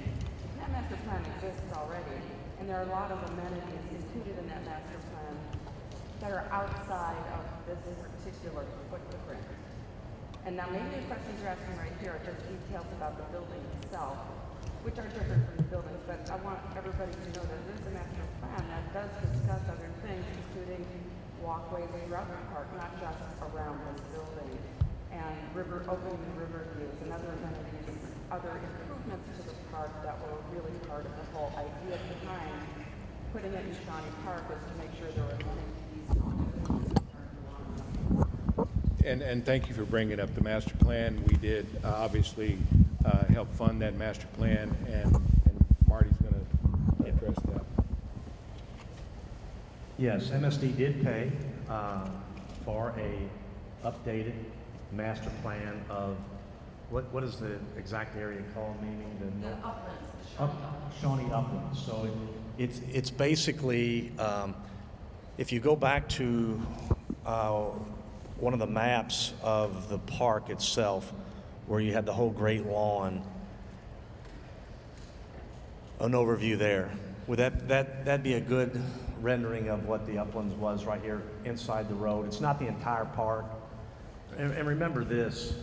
That master plan exists already, and there are a lot of amenities included in that master plan that are outside of this particular footprint. And now maybe the questions you're asking right here are just details about the building itself, which are different from the buildings, but I want everybody to know that there's a master plan that does discuss other things, including walkways throughout the park, not just around this building, and opening the river views and other amenities, other improvements to the park that were really part of the whole idea behind putting it in Shawnee Park, was to make sure there were amenities on it. And thank you for bringing up the master plan. We did obviously help fund that master plan, and Marty's going to address that. Yes, MSD did pay for a updated master plan of, what is the exact area called, meaning the uplands? Shawnee Uplands. So it's basically, if you go back to one of the maps of the park itself, where you had the whole Great Lawn, an overview there. Would that'd be a good rendering of what the Uplands was right here inside the road? It's not the entire park. And remember this,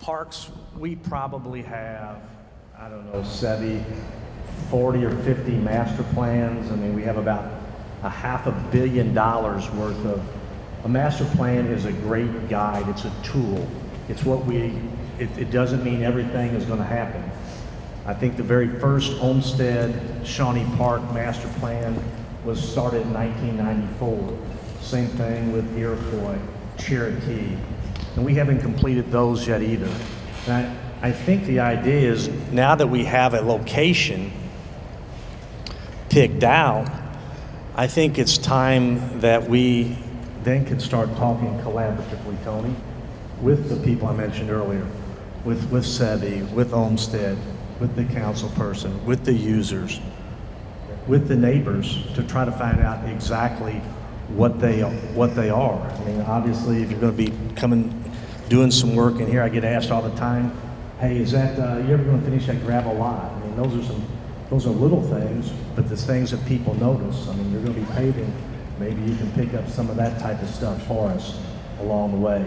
parks, we probably have, I don't know, 40 or 50 master plans. I mean, we have about $500 million worth of. A master plan is a great guide. It's a tool. It's what it doesn't mean everything is going to happen. I think the very first Olmsted Shawnee Park master plan was started in 1994. Same thing with Iroquois, Cherokee. And we haven't completed those yet either. And I think the idea is, now that we have a location picked out, I think it's time that we then can start talking collaboratively, Tony, with the people I mentioned earlier, with SEVI, with Olmsted, with the council person, with the users, with the neighbors, to try to find out exactly what they are. I mean, obviously, if you're going to be doing some work in here, I get asked all the time, hey, is that, you ever going to finish that gravel lot? I mean, those are little things, but the things that people notice. I mean, you're going to be paving. Maybe you can pick up some of that type of stuff for us along the way.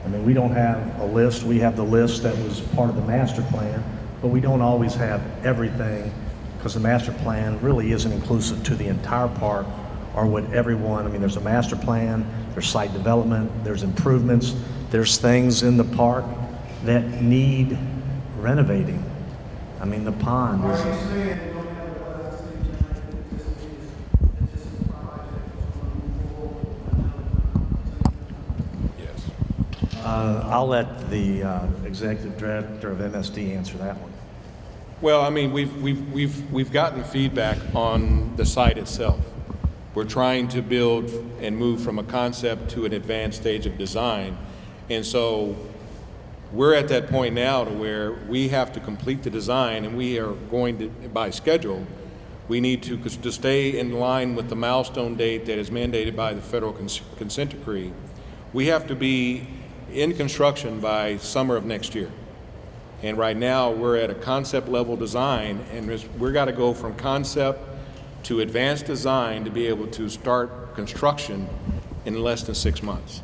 I mean, we don't have a list. We have the list that was part of the master plan, but we don't always have everything, because the master plan really isn't inclusive to the entire park or what everyone. I mean, there's a master plan, there's site development, there's improvements, there's things in the park that need renovating. I mean, the pond is. I'll let the executive director of MSD answer that one. Well, I mean, we've gotten feedback on the site itself. We're trying to build and move from a concept to an advanced stage of design, and so we're at that point now to where we have to complete the design, and we are going to, by schedule, we need to stay in line with the milestone date that is mandated by the federal consent decree. We have to be in construction by summer of next year. And right now we're at a concept level design, and we're got to go from concept to advanced design to be able to start construction in less than 6 months.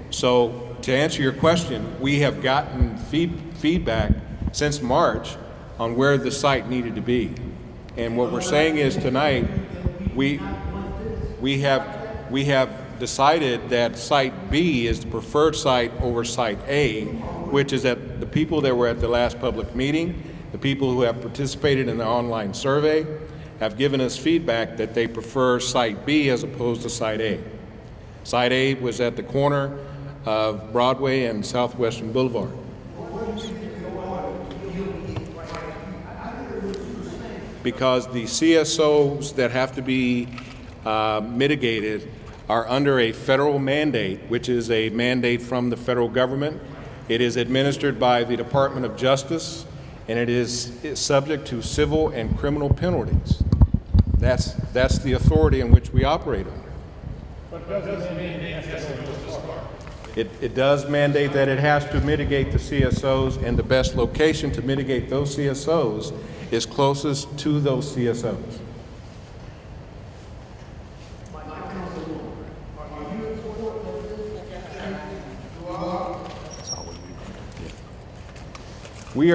So to answer your question, we have gotten feedback since March on where the site needed to be. And what we're saying is tonight, we have decided that Site B is the preferred site over Site A, which is that the people that were at the last public meeting, the people who have participated in the online survey, have given us feedback that they prefer Site B as opposed to Site A. Site A was at the corner of Broadway and Southwestern Boulevard. Because the CSOs that have to be mitigated are under a federal mandate, which is a mandate from the federal government It is administered by the Department of Justice, and it is subject to civil and criminal penalties. That's the authority in which we operate under. It does mandate that it has to mitigate the CSOs, and the best location to mitigate those CSOs is closest to those CSOs. We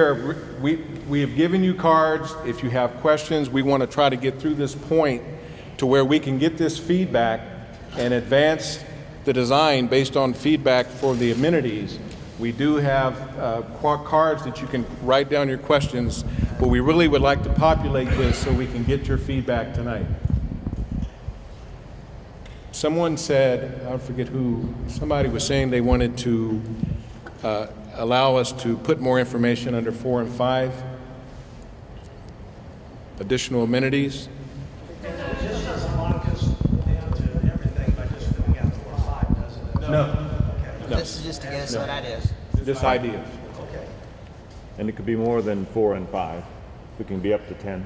have given you cards. If you have questions, we want to try to get through this point to where we can get this feedback and advance the design based on feedback for the amenities. We do have cards that you can write down your questions, but we really would like to populate this so we can get your feedback tonight. Someone said, I forget who, somebody was saying they wanted to allow us to put more information under 4 and 5, additional amenities. It just doesn't lock us down to everything by just filling out 4 or 5, does it? No. This is just to get us some ideas. Just ideas. Okay. And it could be more than 4 and 5. It can be up to 10.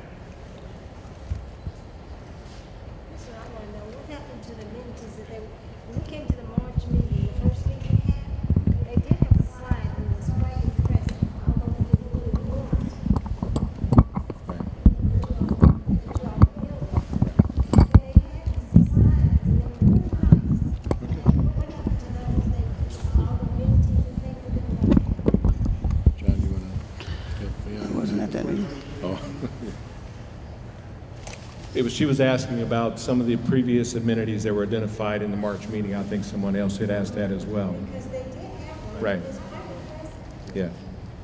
That's what I want to know. What happened to the amenities that when we came to the March meeting, the first meeting we had, they did have a slide and it was quite impressive. Although we didn't really want it. They had some slides and they were really nice. What happened to those things? All the amenities and things that they were. John, you want to? Wasn't at that meeting. Oh. She was asking about some of the previous amenities that were identified in the March meeting. I think someone else had asked that as well. Because they did have one. Right. It was quite impressive. Yeah.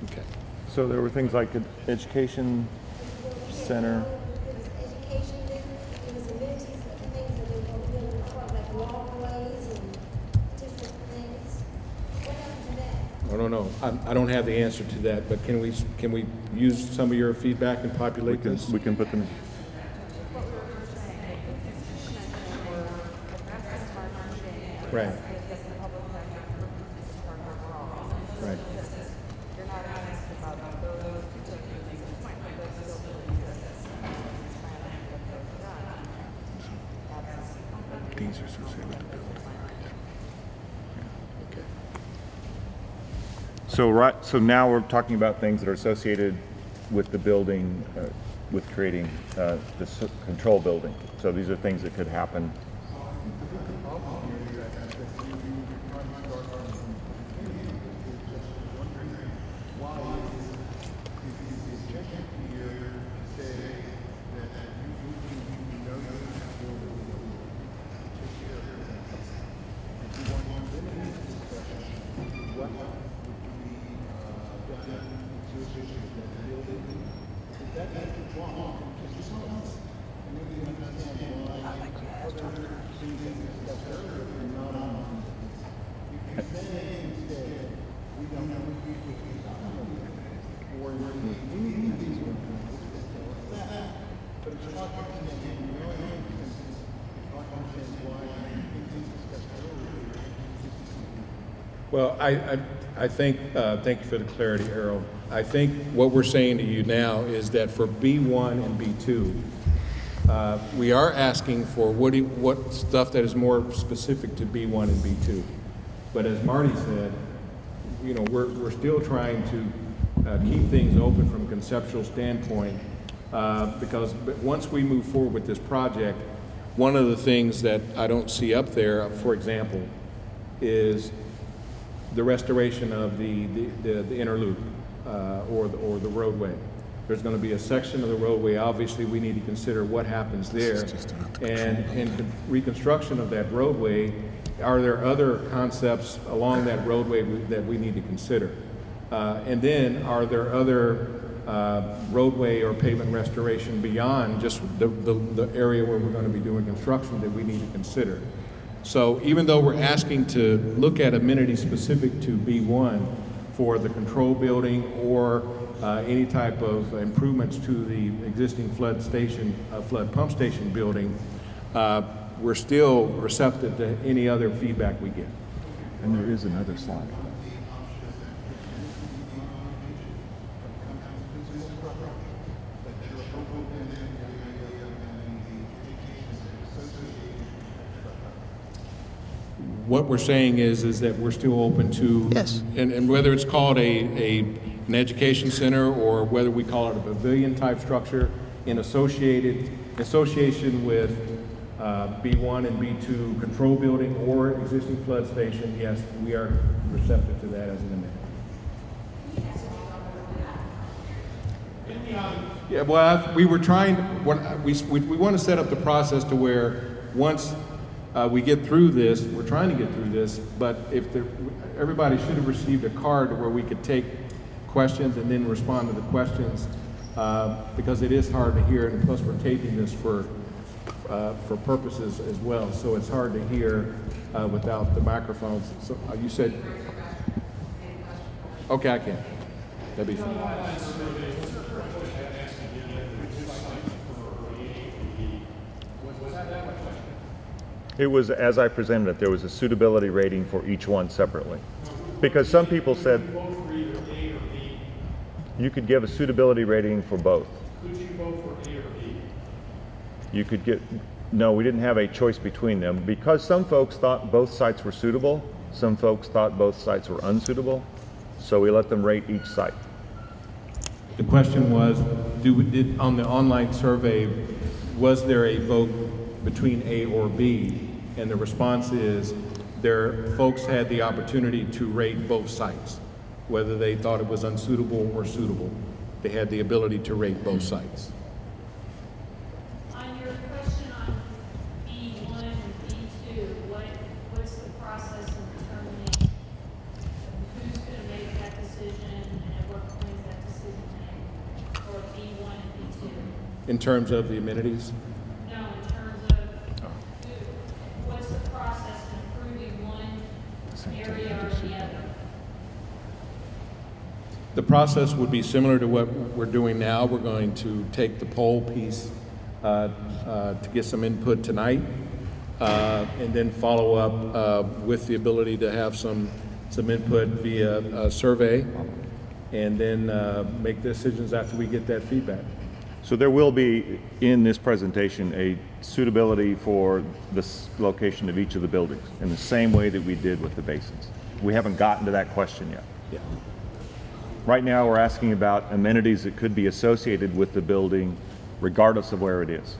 Okay. So there were things like an education center. There was education there, there was amenities, like things that they were going to build, like walkways and different things. What happened to that? I don't know. I don't have the answer to that, but can we use some of your feedback and populate this? We can put them. Right. Right. You're not asked about those particular things, but those still buildings that These are associated with the building. Okay. So now we're talking about things that are associated with the building, with creating this control building. So these are things that could happen. Well, I think, thank you for the clarity, Errol. I think what we're saying to you now is that for B1 and B2, we are asking for what stuff that is more specific to B1 and B2. But as Marty said, you know, we're still trying to keep things open from a conceptual standpoint, because once we move forward with this project, one of the things that I don't see up there, for example, is the restoration of the inner loop or the roadway. There's going to be a section of the roadway. Obviously, we need to consider what happens there. And in reconstruction of that roadway, are there other concepts along that roadway that we need to consider? And then, are there other roadway or pavement restoration beyond just the area where we're going to be doing construction that we need to consider? So even though we're asking to look at amenities specific to B1 for the control building or any type of improvements to the existing flood pump station building, we're still receptive to any other feedback we get. And there is another slide. What we're saying is that we're still open to. Yes. And whether it's called an education center or whether we call it a pavilion-type structure in association with B1 and B2 control building or existing flood station, yes, we are receptive to that as an amendment. Yeah, well, we were trying, we want to set up the process to where once we get through this, we're trying to get through this, but everybody should have received a card where we could take questions and then respond to the questions, because it is hard to hear, and plus we're taping this for purposes as well, so it's hard to hear without the microphones. So you said, okay, I can. That'd be fine. It was, as I presented it, there was a suitability rating for each one separately. Because some people said you could give a suitability rating for both. Could you vote for A or B? You could get, no, we didn't have a choice between them. Because some folks thought both sites were suitable, some folks thought both sites were unsuitable, so we let them rate each site. The question was, on the online survey, was there a vote between A or B? And the response is, folks had the opportunity to rate both sites, whether they thought it was unsuitable or suitable. They had the ability to rate both sites. On your question on B1 and B2, what's the process in determining who's going to make that decision and at what point is that decision made for B1 and B2? In terms of the amenities? No, in terms of what's the process in approving one area or the other? The process would be similar to what we're doing now. We're going to take the poll piece to get some input tonight, and then follow up with the ability to have some input via a survey, and then make decisions after we get that feedback. So there will be, in this presentation, a suitability for the location of each of the buildings in the same way that we did with the basins. We haven't gotten to that question yet. Yeah. Right now, we're asking about amenities that could be associated with the building regardless of where it is.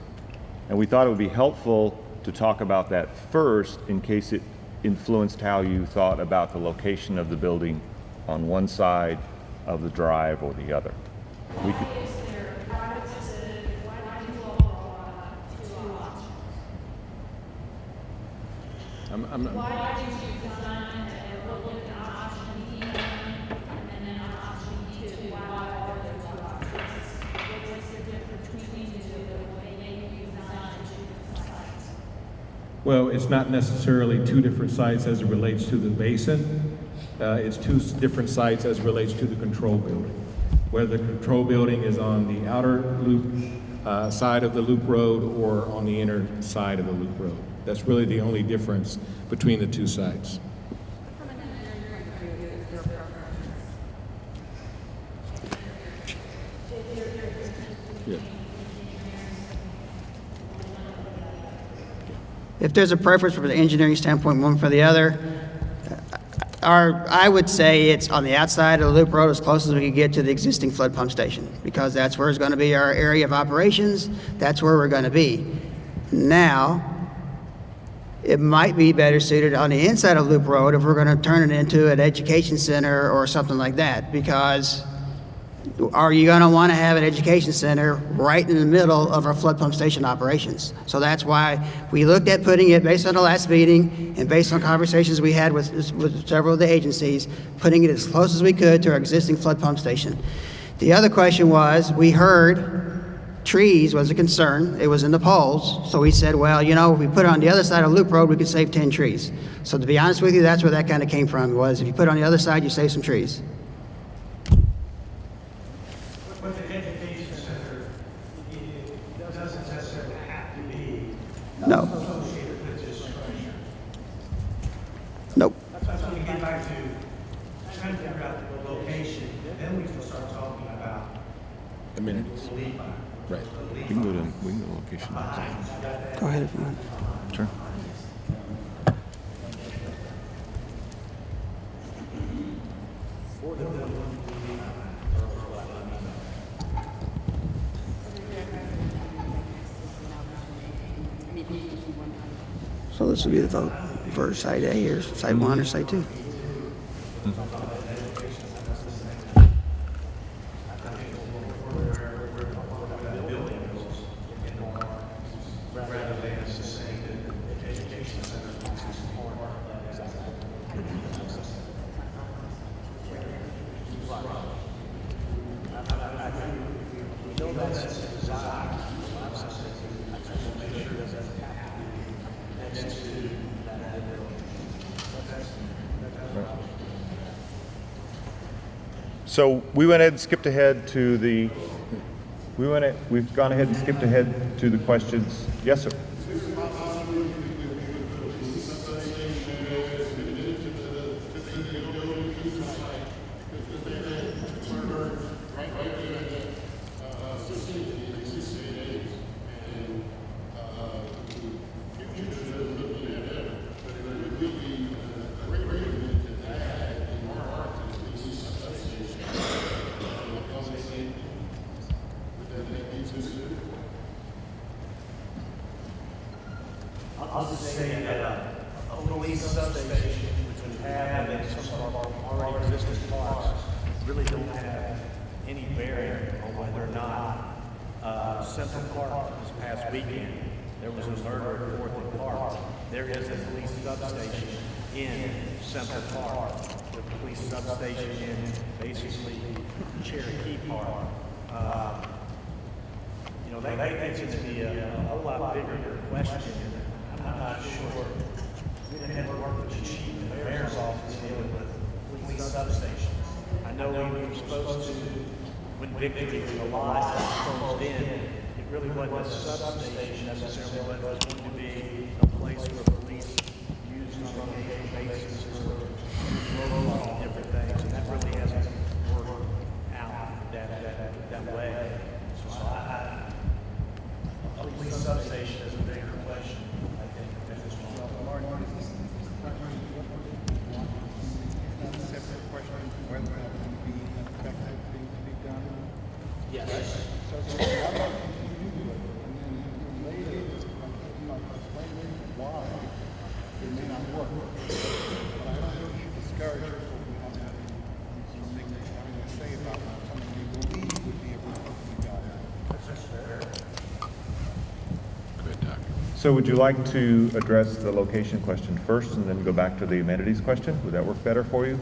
And we thought it would be helpful to talk about that first in case it influenced how you thought about the location of the building on one side of the drive or the other. We could, Why did you design and look at option D and then on option D2? Why are there two options? What's the difference between the two that would make you design two different sites? Well, it's not necessarily two different sites as it relates to the basin. It's two different sites as it relates to the control building. Whether the control building is on the outer loop side of the loop road or on the inner side of the loop road. That's really the only difference between the two sites. From an engineering point of view, is there a preference? Yeah. If there's a preference from an engineering standpoint, one for the other, I would say it's on the outside of the loop road as close as we can get to the existing flood pump station, because that's where it's going to be our area of operations. That's where we're going to be. Now, it might be better suited on the inside of Loop Road if we're going to turn it into an education center or something like that, because are you going to want to have an education center right in the middle of our flood pump station operations? So that's why we looked at putting it, based on the last meeting and based on conversations we had with several of the agencies, putting it as close as we could to our existing flood pump station. The other question was, we heard trees was a concern. It was in the polls. So we said, well, you know, if we put it on the other side of Loop Road, we could save 10 trees. So to be honest with you, that's where that kind of came from, was if you put it on the other side, you save some trees. With the education center, it doesn't necessarily have to be No. associated with this structure. Nope. That's when we get back to trying to figure out the location, then we can start talking about Amenities. lead by. Right. We can go to location. Go ahead if you want. Sure. So this would be the vote for site A or site 1 or site 2. So we went ahead and skipped ahead to the, we've gone ahead and skipped ahead to the questions. Yes, sir. I'll just say that a police substation, which we have in some of our already existing parks, really don't have any bearing on whether or not Central Park this past weekend, there was a murder at 4th and Park. There is a police substation in Central Park. The police substation in basically Cherokee Park. You know, that gets to be a whole lot bigger question. I'm not sure. We didn't have to work with the chief and the mayor's office dealing with police substations. I know we were supposed to, when Victory was alive and closed in, it really wasn't a substation necessarily, but it was going to be a place where police used on a daily basis for roadblocks and different things, and that really hasn't worked out that way. So a police substation is a bigger question. Yes. So would you like to address the location question first and then go back to the amenities question? Would that work better for you?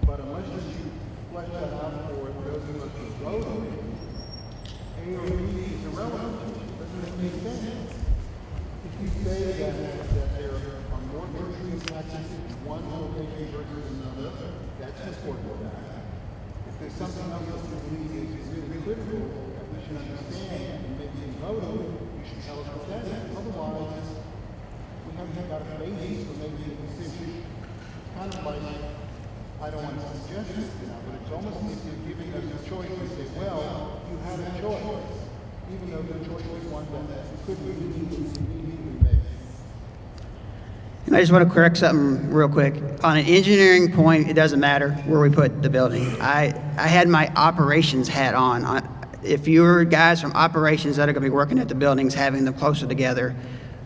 But unless you flesh that out for those of us who vote on it, A or B is irrelevant. It doesn't make any sense. If you say that there are more virtues attached to one location versus another, that's important. If there's something else that you believe is really critical that we should understand and maybe vote on, you should tell us what that is. Otherwise, we haven't got a basis for making a decision. Kind of like, I don't want to suggest this now, but it's almost as if you're giving us a choice and say, well, you had a choice, even though the choice was one that could be immediately made. And I just want to correct something real quick. On an engineering point, it doesn't matter where we put the building. I had my operations hat on. If you're guys from operations that are going to be working at the buildings, having them closer together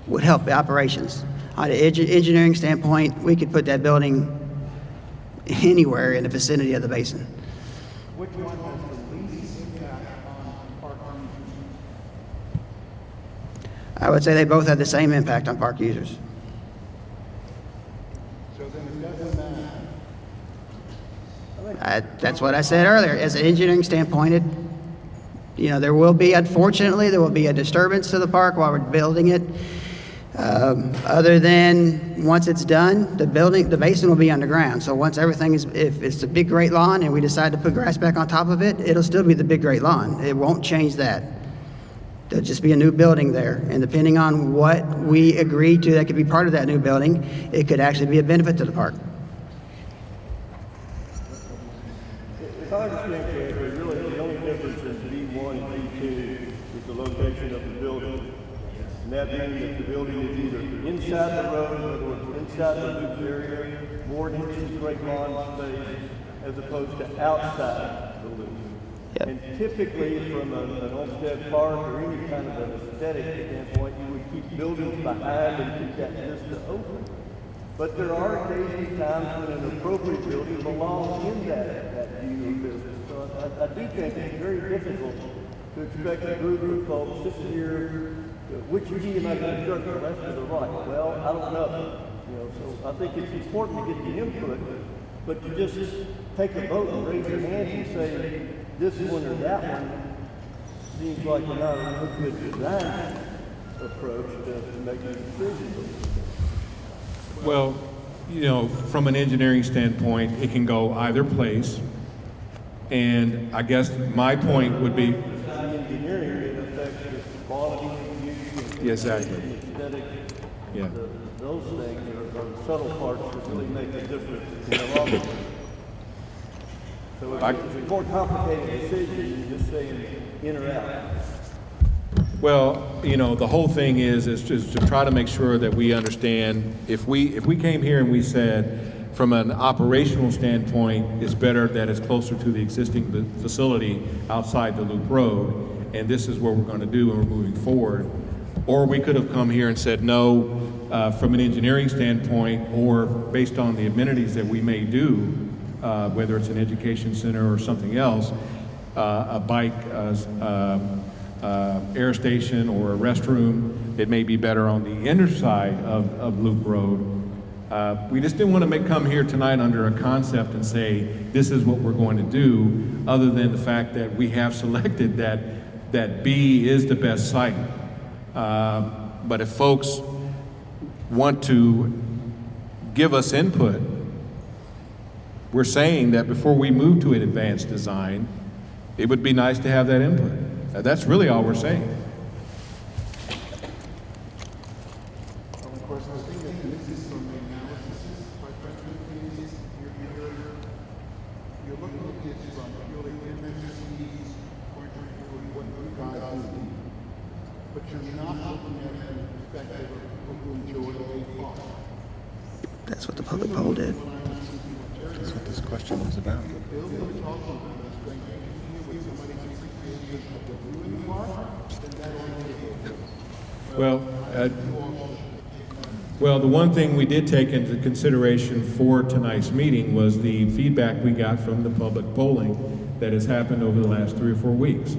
would help the operations. On an engineering standpoint, we could put that building anywhere in the vicinity of the basin. Which one has the least impact on park users? I would say they both have the same impact on park users. So then it doesn't matter. That's what I said earlier. As an engineering standpoint, there will be, unfortunately, there will be a disturbance to the park while we're building it. Other than, once it's done, the basin will be underground. So once everything is, if it's a big great lawn and we decide to put grass back on top of it, it'll still be the big great lawn. It won't change that. There'll just be a new building there. And depending on what we agree to that could be part of that new building, it could actually be a benefit to the park. If I understand correctly, really the only difference in B1 and B2 is the location of the building. And that means that the building is either inside the road, in other words, inside the loop area, more into the great lawn space, as opposed to outside the loop. Yep. And typically, from an Olmsted Park or any kind of an aesthetic standpoint, you would keep buildings behind and keep that vista open. But there are occasionally times when an appropriate building belongs in that view of business. So I do think it's very difficult to expect a group of folks sitting here, which key am I going to construct, the left or the right? Well, I don't know. So I think it's important to get the input, but to just take a vote and raise your hands and say this one or that one seems like not a good design approach to making decisions. Well, from an engineering standpoint, it can go either place. And I guess my point would be. The engineering it affects the quality of use. Yeah, exactly. The aesthetic. Yeah. Those things are subtle parts that really make a difference in the long run. So it's a more complicated decision than just saying in or out. Well, the whole thing is just to try to make sure that we understand, if we came here and we said, from an operational standpoint, it's better that it's closer to the existing facility outside the loop road, and this is what we're going to do and we're moving forward. Or we could have come here and said, no, from an engineering standpoint, or based on the amenities that we may do, whether it's an education center or something else, a bike, air station or a restroom, it may be better on the inner side of Loop Road. We just didn't want to come here tonight under a concept and say, this is what we're going to do, other than the fact that we have selected that B is the best site. But if folks want to give us input, we're saying that before we move to an advanced design, it would be nice to have that input. That's really all we're saying. You're looking at this from purely MSD's point of view and what you guys do, but you're not looking at it from the perspective of who enjoys a park. That's what the public poll did. That's what this question is about. Well, the one thing we did take into consideration for tonight's meeting was the feedback we got from the public polling that has happened over the last 3 or 4 weeks.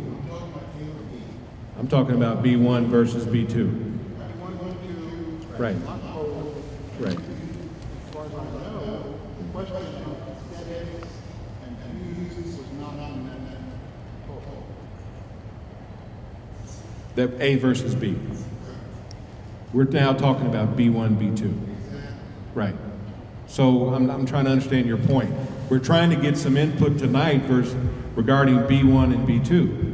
I'm talking about B1 versus B2. Right. Right. As far as I know, the question of aesthetics and views was not on that poll. That A versus B. We're now talking about B1, B2. Right. So I'm trying to understand your point. We're trying to get some input tonight regarding B1 and B2.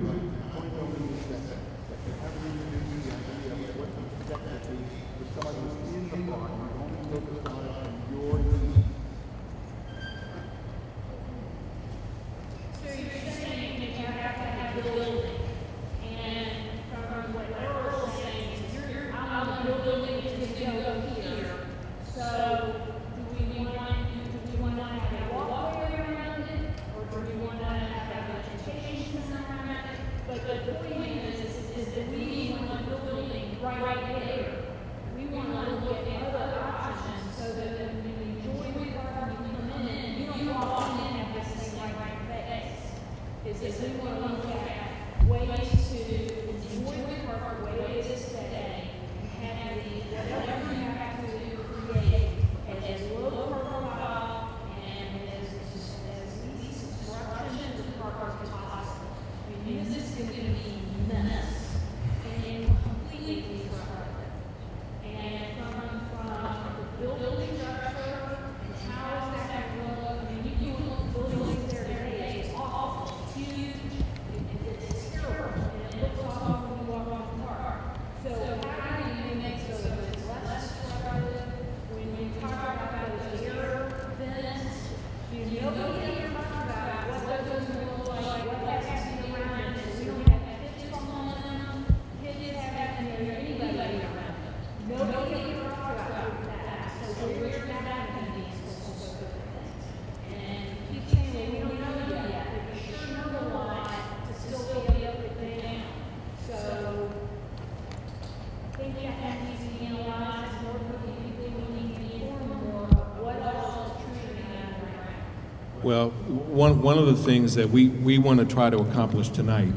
Well, one of the things that we want to try to accomplish tonight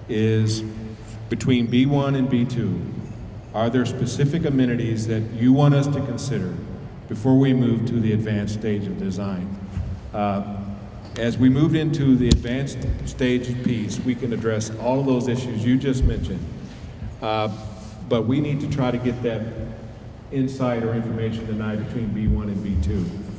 is between B1 and B2, are there specific amenities that you want us to consider before we move to the advanced stage of design? As we move into the advanced stage piece, we can address all of those issues you just mentioned. But we need to try to get that insight or information tonight between B1 and B2.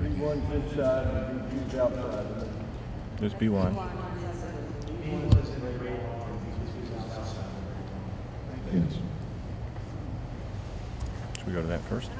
B1's inside and B2's outside. There's B1. Yes. Should we go to that first?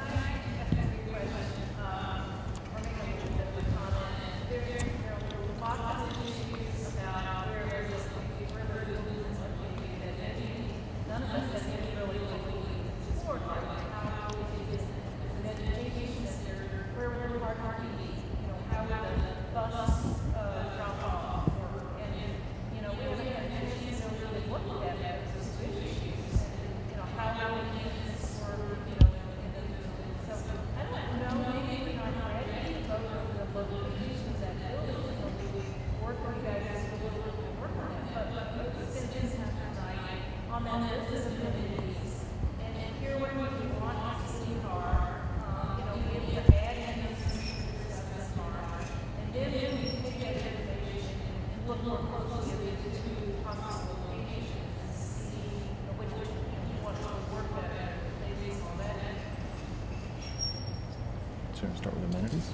Should we start with amenities?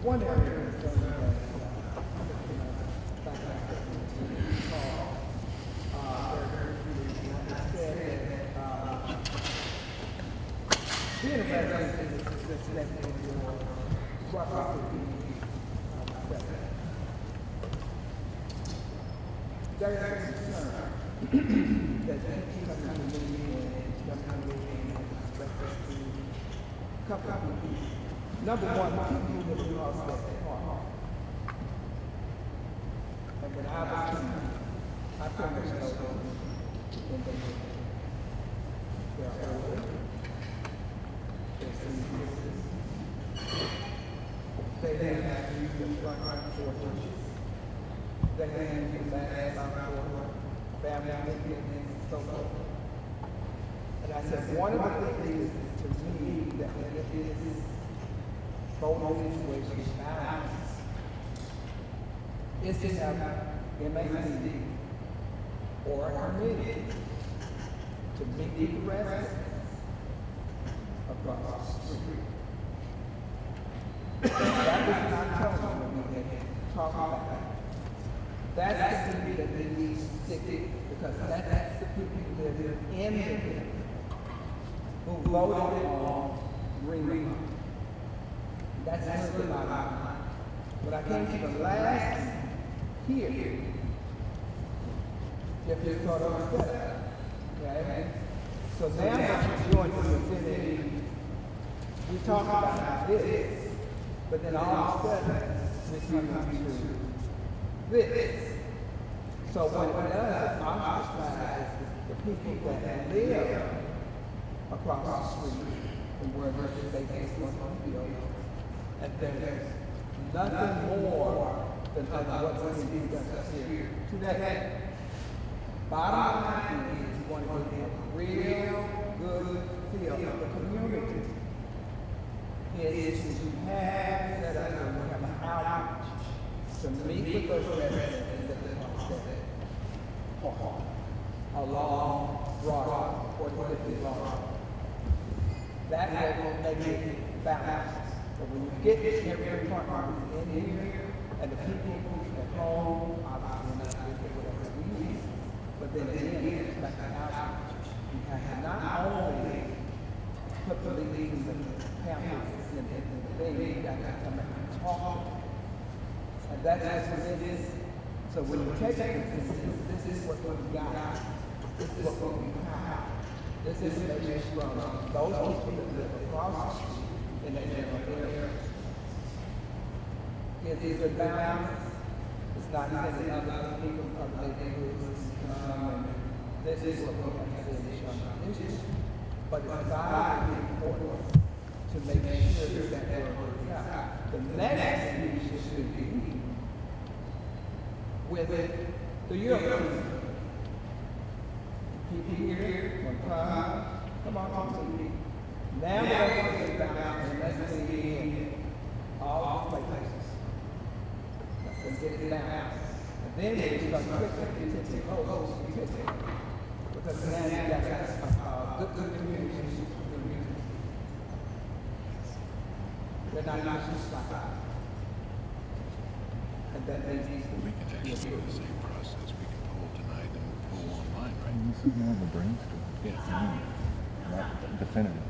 One area is being a resident is disconnected from your property. There is a concern that people come to me and come to me and expect to couple of people. Number one, people who live across that park. And when I was young, I pretty much know them when they were they're older. They're seniors. They have to use the front porches. They have to use the back for family meetings and so forth. And I said, one of the things to me that it is both situations balance is to have MSD or a committee to meet the residents across the street. That was not telling me when we had talked about that. That's the committee that they need to stick to, because that's the people who live in the community who voted on green. That's the bottom line. When I came to the last here, if you thought I was better, okay? So now what you're doing is within we talk about how this, but then all of a sudden, we come to this. So what it does is ostracize the people that live across the street and wherever they face on the field. And there's nothing more than what's being done here today. Bottom line is you want to get a real good feel of the community. Is to have set up and we have an outreach to meet with those residents along Broadway, 4050 long. That will make it balanced. But when you get every department in here, and the people at home, obviously not with whatever we need, but then again, it's back to outreach. You have to not only put the leads and the pamphlets and the thing, you got to come back and talk. And that's what it is. So when you take it, this is what we got. This is what we have. This is maybe from those people that live across the street in that general area. Is it balance? Is It's not sending other people from other neighborhoods to come and this is what we have to say on our issues. But it's vitally important to make sure that works out. The next issue should be with the Europeans. People here from come on to me. Now we're going to get about MSD in all the places. Let's get it down. And then we start quickly to take hold because now you got good communication. They're not just like and then they We can actually do the same process. We can poll tonight and we'll poll online, right? This is more of a brainstorm. Yeah. Not definitive.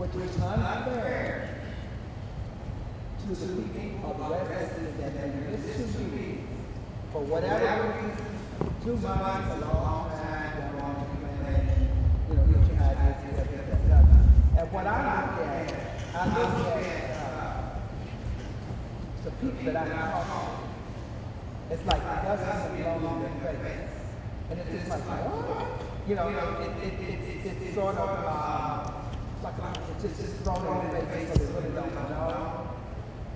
which was unfair to the people of the residents that they missed to me for whatever reason, 2 months, a long time, don't want to plan, get your ideas, etc. And what I look at the people that I talk to, it's like dozens of blown in their face. And it's just like, what? It's sort of it's just thrown in their face so they really don't know.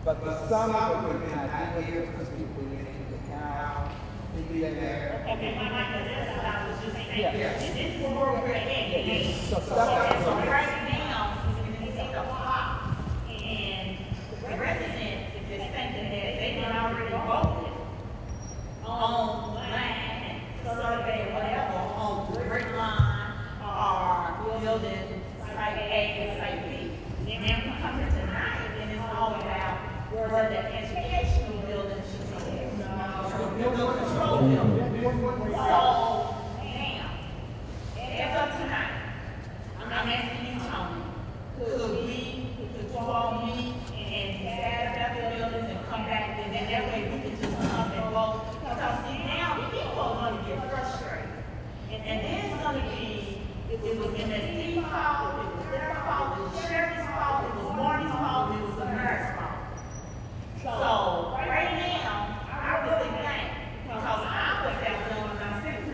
But for some of them, ideas, because people need to count, be there. Okay, I was just saying, this is where we're at. So So right now, we can take a clock, and the residents is just thinking that they done already voted online, survey, whatever, on the brick line, or building site A and site B. Then we come to tonight, and it's all about where the educational building should be. The control building. So, now, as of tonight, I'm asking you, Tony, could you all meet and stand up the buildings and come back, and then that way we can just come and vote? Because see, now people are going to get frustrated. And then it's going to be, it was MSD fault, it was their fault, it was Sherry's fault, it was Marty's fault, it was the mayor's fault. So, right now, I really think, because I would have done what I'm saying,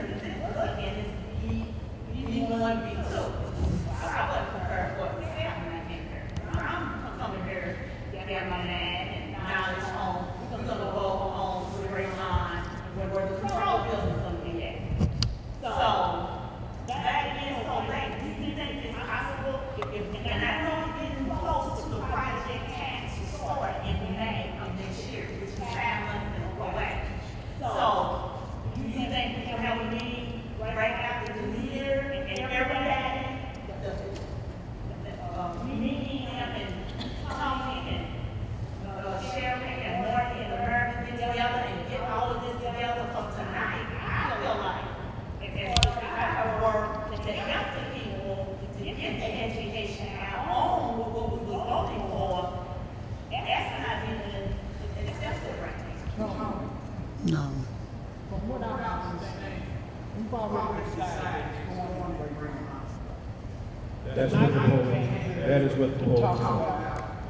That's what the polling, that is what the polling is.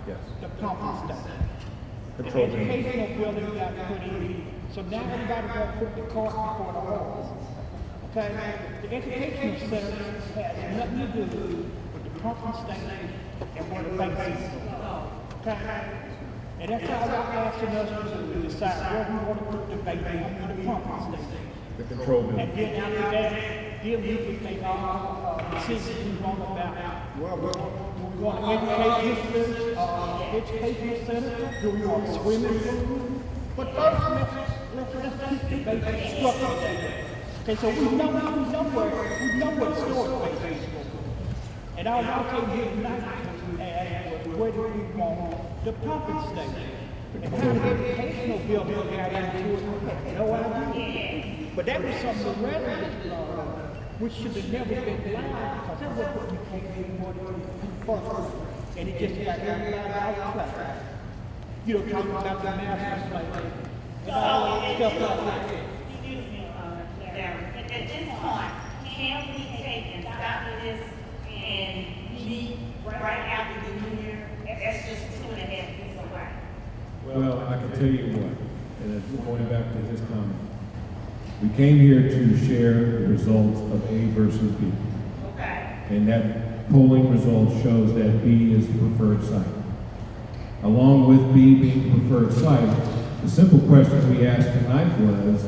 Yes. The pumping station. The Control building. educational building got put in, so now everybody got to put the cart before the horse. Okay, the educational center has nothing to do with the pumping station and where the basics go. Okay? And that's all y'all asking us to decide where we want to put the basics in the pumping station. The control building. And then after that, then we can make all decisions we want about. Well, we want an educational center, do we want a swimming pool? But first, let's keep the basic structure there. Okay, so we know where the storage space is. And all I came here tonight was ask, where do we want the pumping station? And how the educational building got into it, I had no idea. But that was something the residents which should have never been allowed, because that was what we came in first. And it just got everybody out of track. You know, talking about the master plan. And all that stuff like that. Excuse me, Darren, at this point, can we take and stop this and meet right after the new year? That's just 2.5 weeks away. Well, I can tell you what, and then going back to his comment, we came here to share the results of A versus B. Okay. And that polling result shows that B is the preferred site. Along with B being the preferred site, the simple question we asked tonight was,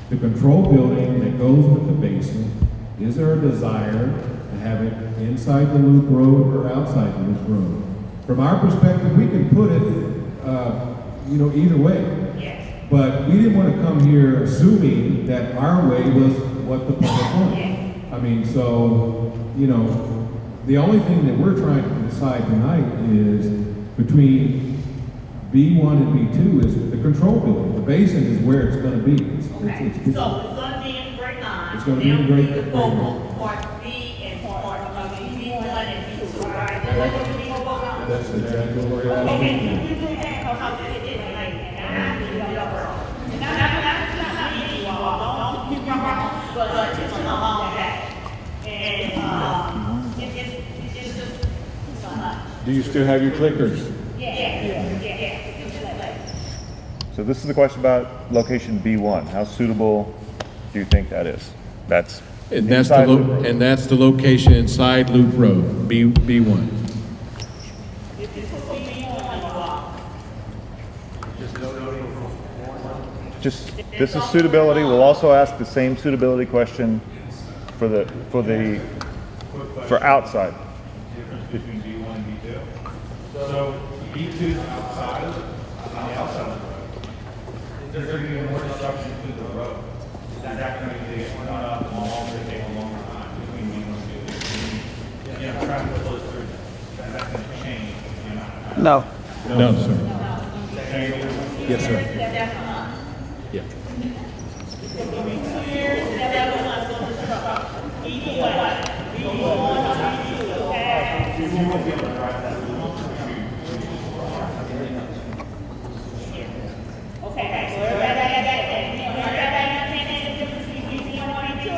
the control building that goes with the basin, is there a desire to have it inside the loop road or outside the loop road? From our perspective, we can put it, either way. Yes. But we didn't want to come here assuming that our way was what the public wanted. I mean, so, the only thing that we're trying to decide tonight is between B1 and B2 is the control building. The basin is where it's going to be. Okay, so it's gonna be in Great Line. It's gonna be in Great Line. Line. Part B and part B1 and B2, right? That's what we need to vote on. That's exactly what we're asking. Okay, can you do that? Because it's late, and I need to be up early. And I'm not meeting you all, don't keep me wrong, but it's been a long day. And, it's just so much. Do you still have your clickers? Yes, it's just late. So this is the question about location B1. How suitable do you think that is? That's And that's inside Loop Road. and that's the location inside Loop Road, B1. Just, this is suitability. We'll also ask the same suitability question for outside. Between B1 and B2. So B2 is outside, on the outside of the road. Is there going to be more disruption to the road? Is that going to be torn up and longer, take a longer time between B1 and B2? Yeah, traffic flows through that. Is that going to change the amount of time? No. No, sir. Yes, sir. Yeah. Okay, so everybody understand the difference between B1 and B2?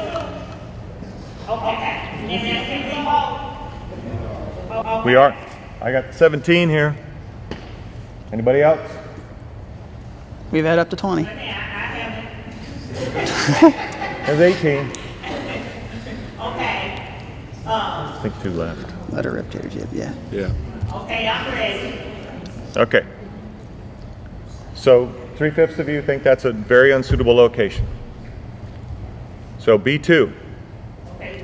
Okay, and then we vote. We are. I got 17 here. Anybody else? We've had up to 20. There's 18. Okay, I think 2 left. Letter rip tears, yeah. Yeah. okay, I'm ready. Okay. So 3/5 of you think that's a very unsuitable location. So B2,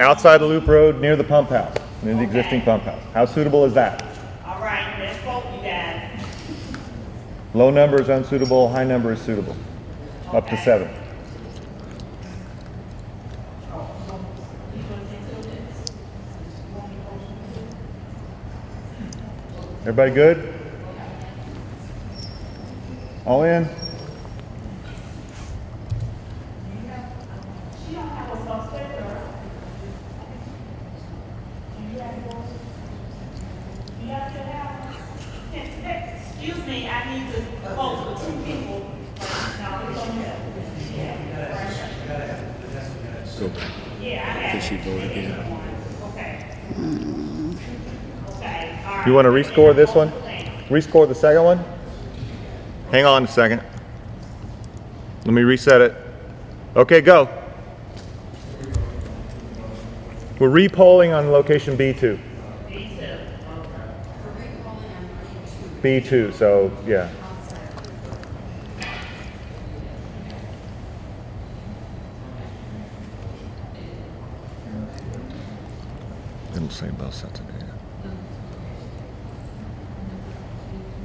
outside the loop road near the pump house, near the existing pump house. How suitable is that? All right, let's vote, you guys. Low number is unsuitable, high number is suitable. Up to 7. Everybody good? All in? Excuse me, I need to vote for 2 people. Go back. Yeah, I have. Did she vote again? Okay. You want to rescore this one? Rescore the second one? Hang on a second. Let me reset it. Okay, go. We're repolling on location B2. B2, so yeah. It'll say both sets of data.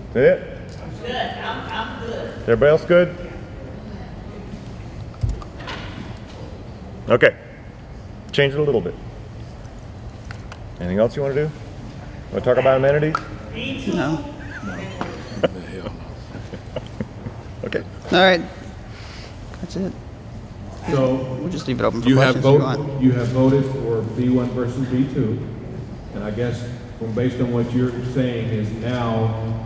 Is that it? Good, I'm good. Everybody else good? Okay. Change it a little bit. Anything else you want to do? Want to talk about amenities? No. Okay. All right. That's it. So We'll just leave it open for you have questions if you want. you have voted for B1 versus B2, and I guess based on what you're saying is now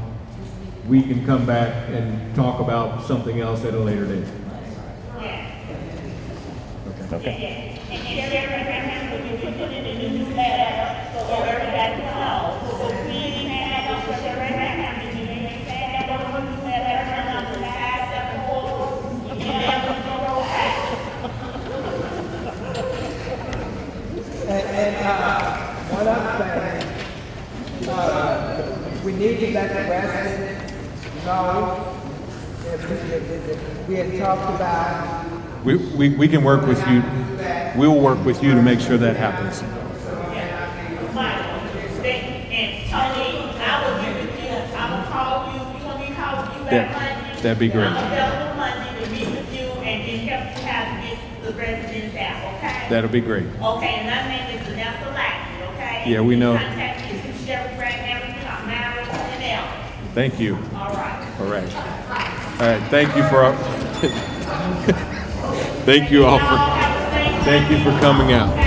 we can come back and talk about something else at a later date. Okay. And remember, we put it in the newsletter, so everybody knows. So please stand up for the referendum, you may stand up for the newsletter, turn on the last step forward, you never go back. One other thing, we need to let the residents know that we had talked about. We can work with you. We will work with you to make sure that happens. And Tony, I will get with you, I will call you, you want me to call you back Monday? That'd be great. I'm available Monday to meet with you and help you how to get the residents out, okay? That'll be great. Okay, and my name is Vanessa Lackey, okay? Yeah, we know. Contact me through Sheriff Grant and everything, I'm married to an else. Thank you. All right. All right. All right. Thank you for. Thank you all for. Thank you for coming out.